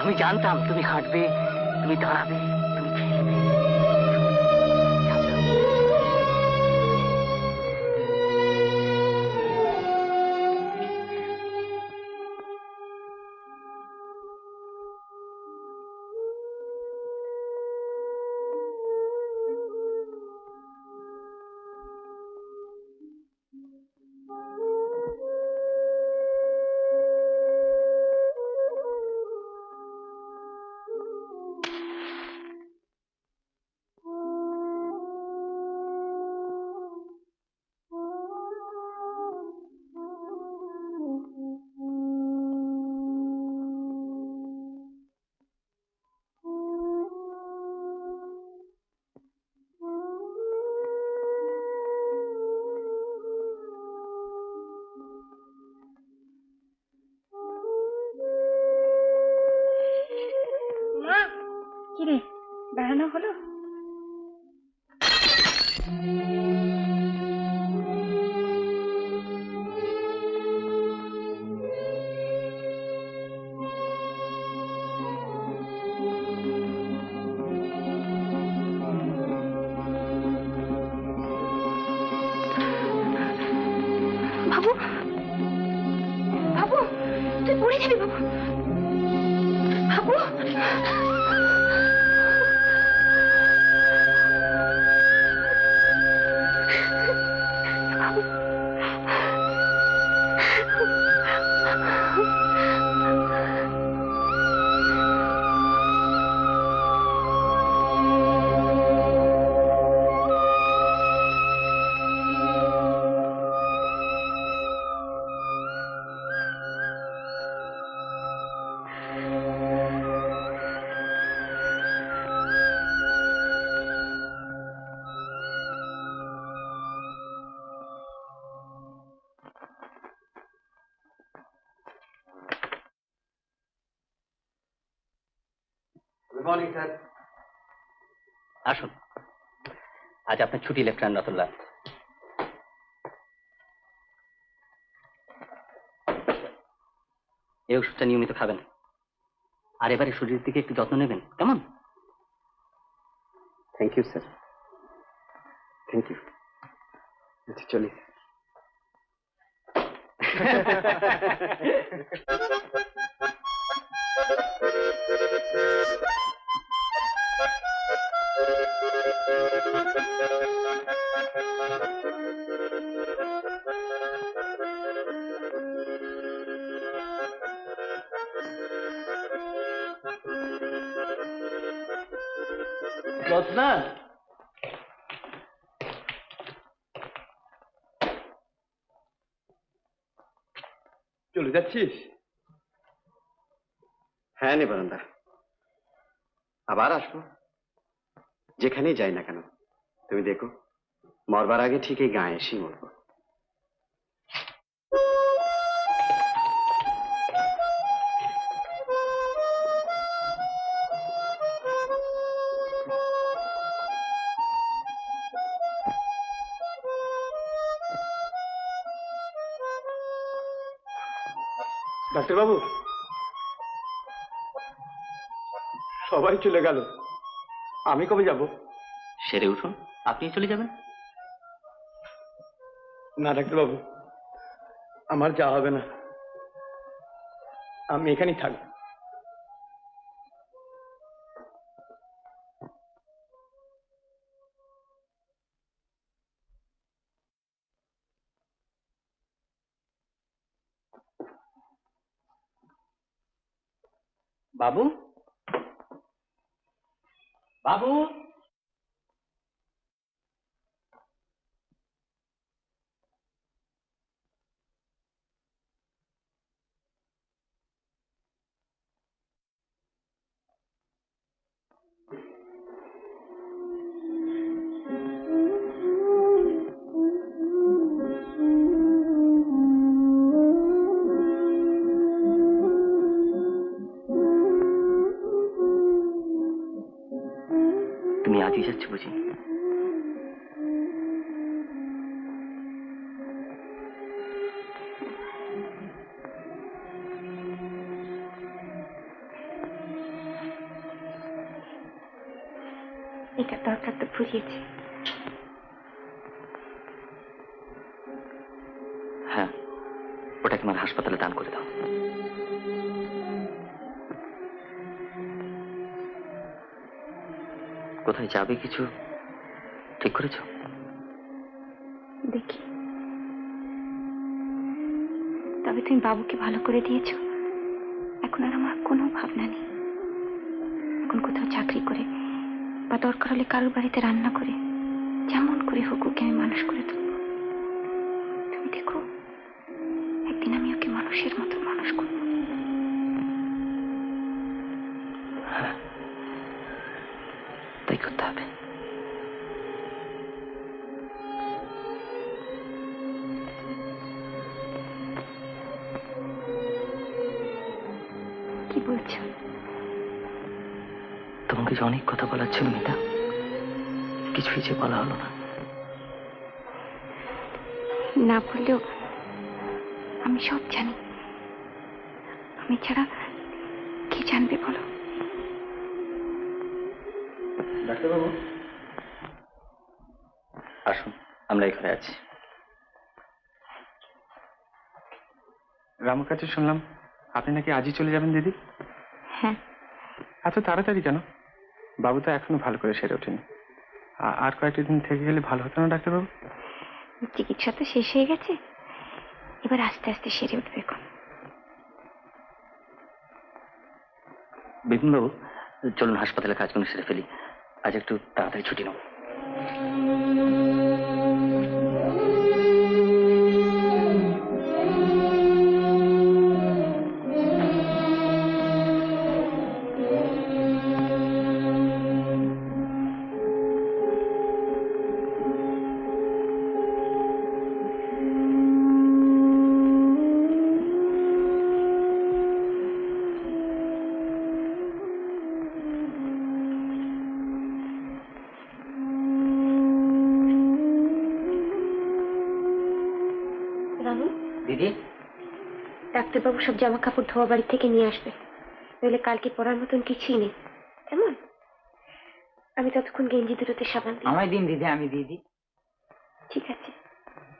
আমি জানতাম তুমি হাঁটবে, তুমি দাঁড়াবে, তুমি খেলবে।
মা, কিরে বেড়ানো হলো? বাবু, বাবু, তুই পড়ে যাবি বাবু। বাবু,
গুড মর্নিং স্যার।
আসুন, আজ আপনার ছুটি লেফটেন্যান্ট রতনলাল। এই ওষুধটা নিয়মিত খাবেন, আর এবারে শরীরের দিকে একটু যত্ন নেবেন, কেমন?
Thank you sir, thank you. আচ্ছা চলি।
রত্না,
চলে যাচ্ছিস? হ্যাঁ নিবারণদা, আবার আসবো।
যেখানেই যাই না কেন, তুমি দেখো মরবার আগে ঠিক এই গায়ে এসেই মরবো।
ডাক্তারবাবু, সবাই চলে গেল, আমি কবে যাব?
সেরে উঠুন, আপনি চলে যাবেন।
না ডাক্তারবাবু, আমার যাওয়া হবে না, আমি এখানেই থাকবো।
বাবু, বাবু,
তুমি আজই যাচ্ছ বুঝি?
এটা দরকার তো ফুরিয়েছে।
হ্যাঁ, ওটাকে আমার হাসপাতালে দান করে দাও। কোথায় যাবে কিছু ঠিক করেছো?
দেখি, তবে তুমি বাবুকে ভালো করে দিয়েছো। এখন আর আমার কোনো ভাবনা নেই। এখন কোথাও চাকরি করে বা দরকার হলে কারোর বাড়িতে রান্না করে যেমন করে হোক ওকে আমি মানুষ করে তুলব। তুমি দেখো, একদিন আমি ওকে মানুষের মতো মানুষ করব।
হ্যাঁ, তাই করতে হবে।
কি বলছো?
তোমাকে যে অনেক কথা বলার ছিল মিতা, কিছুই যে বলা হলো না।
না বললেও আমি সব জানি। আমি ছাড়া কে জানবে বলো?
ডাক্তারবাবু,
আসুন, আমরা এই ঘরে আছি।
রামুর কাছে শুনলাম আপনি নাকি আজই চলে যাবেন দিদি।
হ্যাঁ।
এত তাড়াতাড়ি কেন? বাবু তো এখনো ভালো করে সেরে ওঠেনি। আর কয়েকটা দিন থেকে গেলে ভালো হতো না ডাক্তারবাবু?
চিকিৎসা তো শেষ হয়ে গেছে, এবার আস্তে আস্তে সেরে উঠবে। এখন
বিপিন বাবু, চলুন হাসপাতালে কাজগুলো সেরে ফেলি। আজ একটু তাড়াতাড়ি ছুটি নেব।
রানু,
দিদি,
ডাক্তারবাবু সব জামা কাপড় ধোয়া বাড়ি থেকে নিয়ে আসবে, নইলে কালকে পরার মতন কিছুই নেই। কেমন? আমি ততক্ষণ গেঞ্জি দুটোতে সাবান দিই।
আমায় দিন দিদি, আমি দিয়ে দিই।
ঠিক আছে,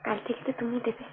কাল থেকে তো তুমি দেবে।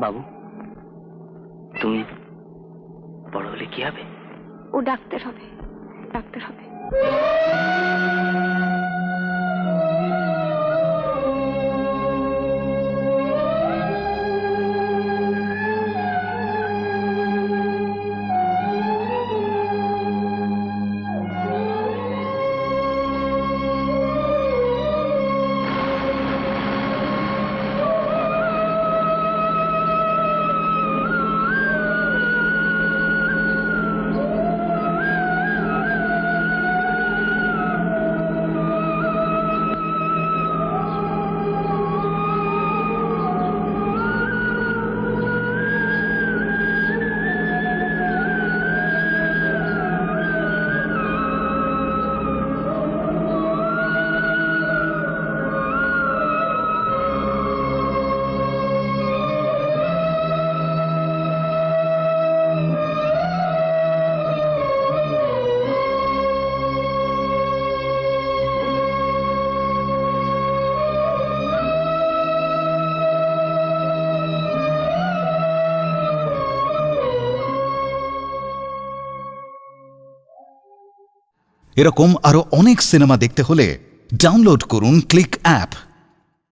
বাবু, তুমি বড় হলে কি হবে?
ও ডাক্তার হবে, ডাক্তার হবে।
এরকম আরো অনেক সিনেমা দেখতে হলে ডাউনলোড করুন ক্লিক অ্যাপ।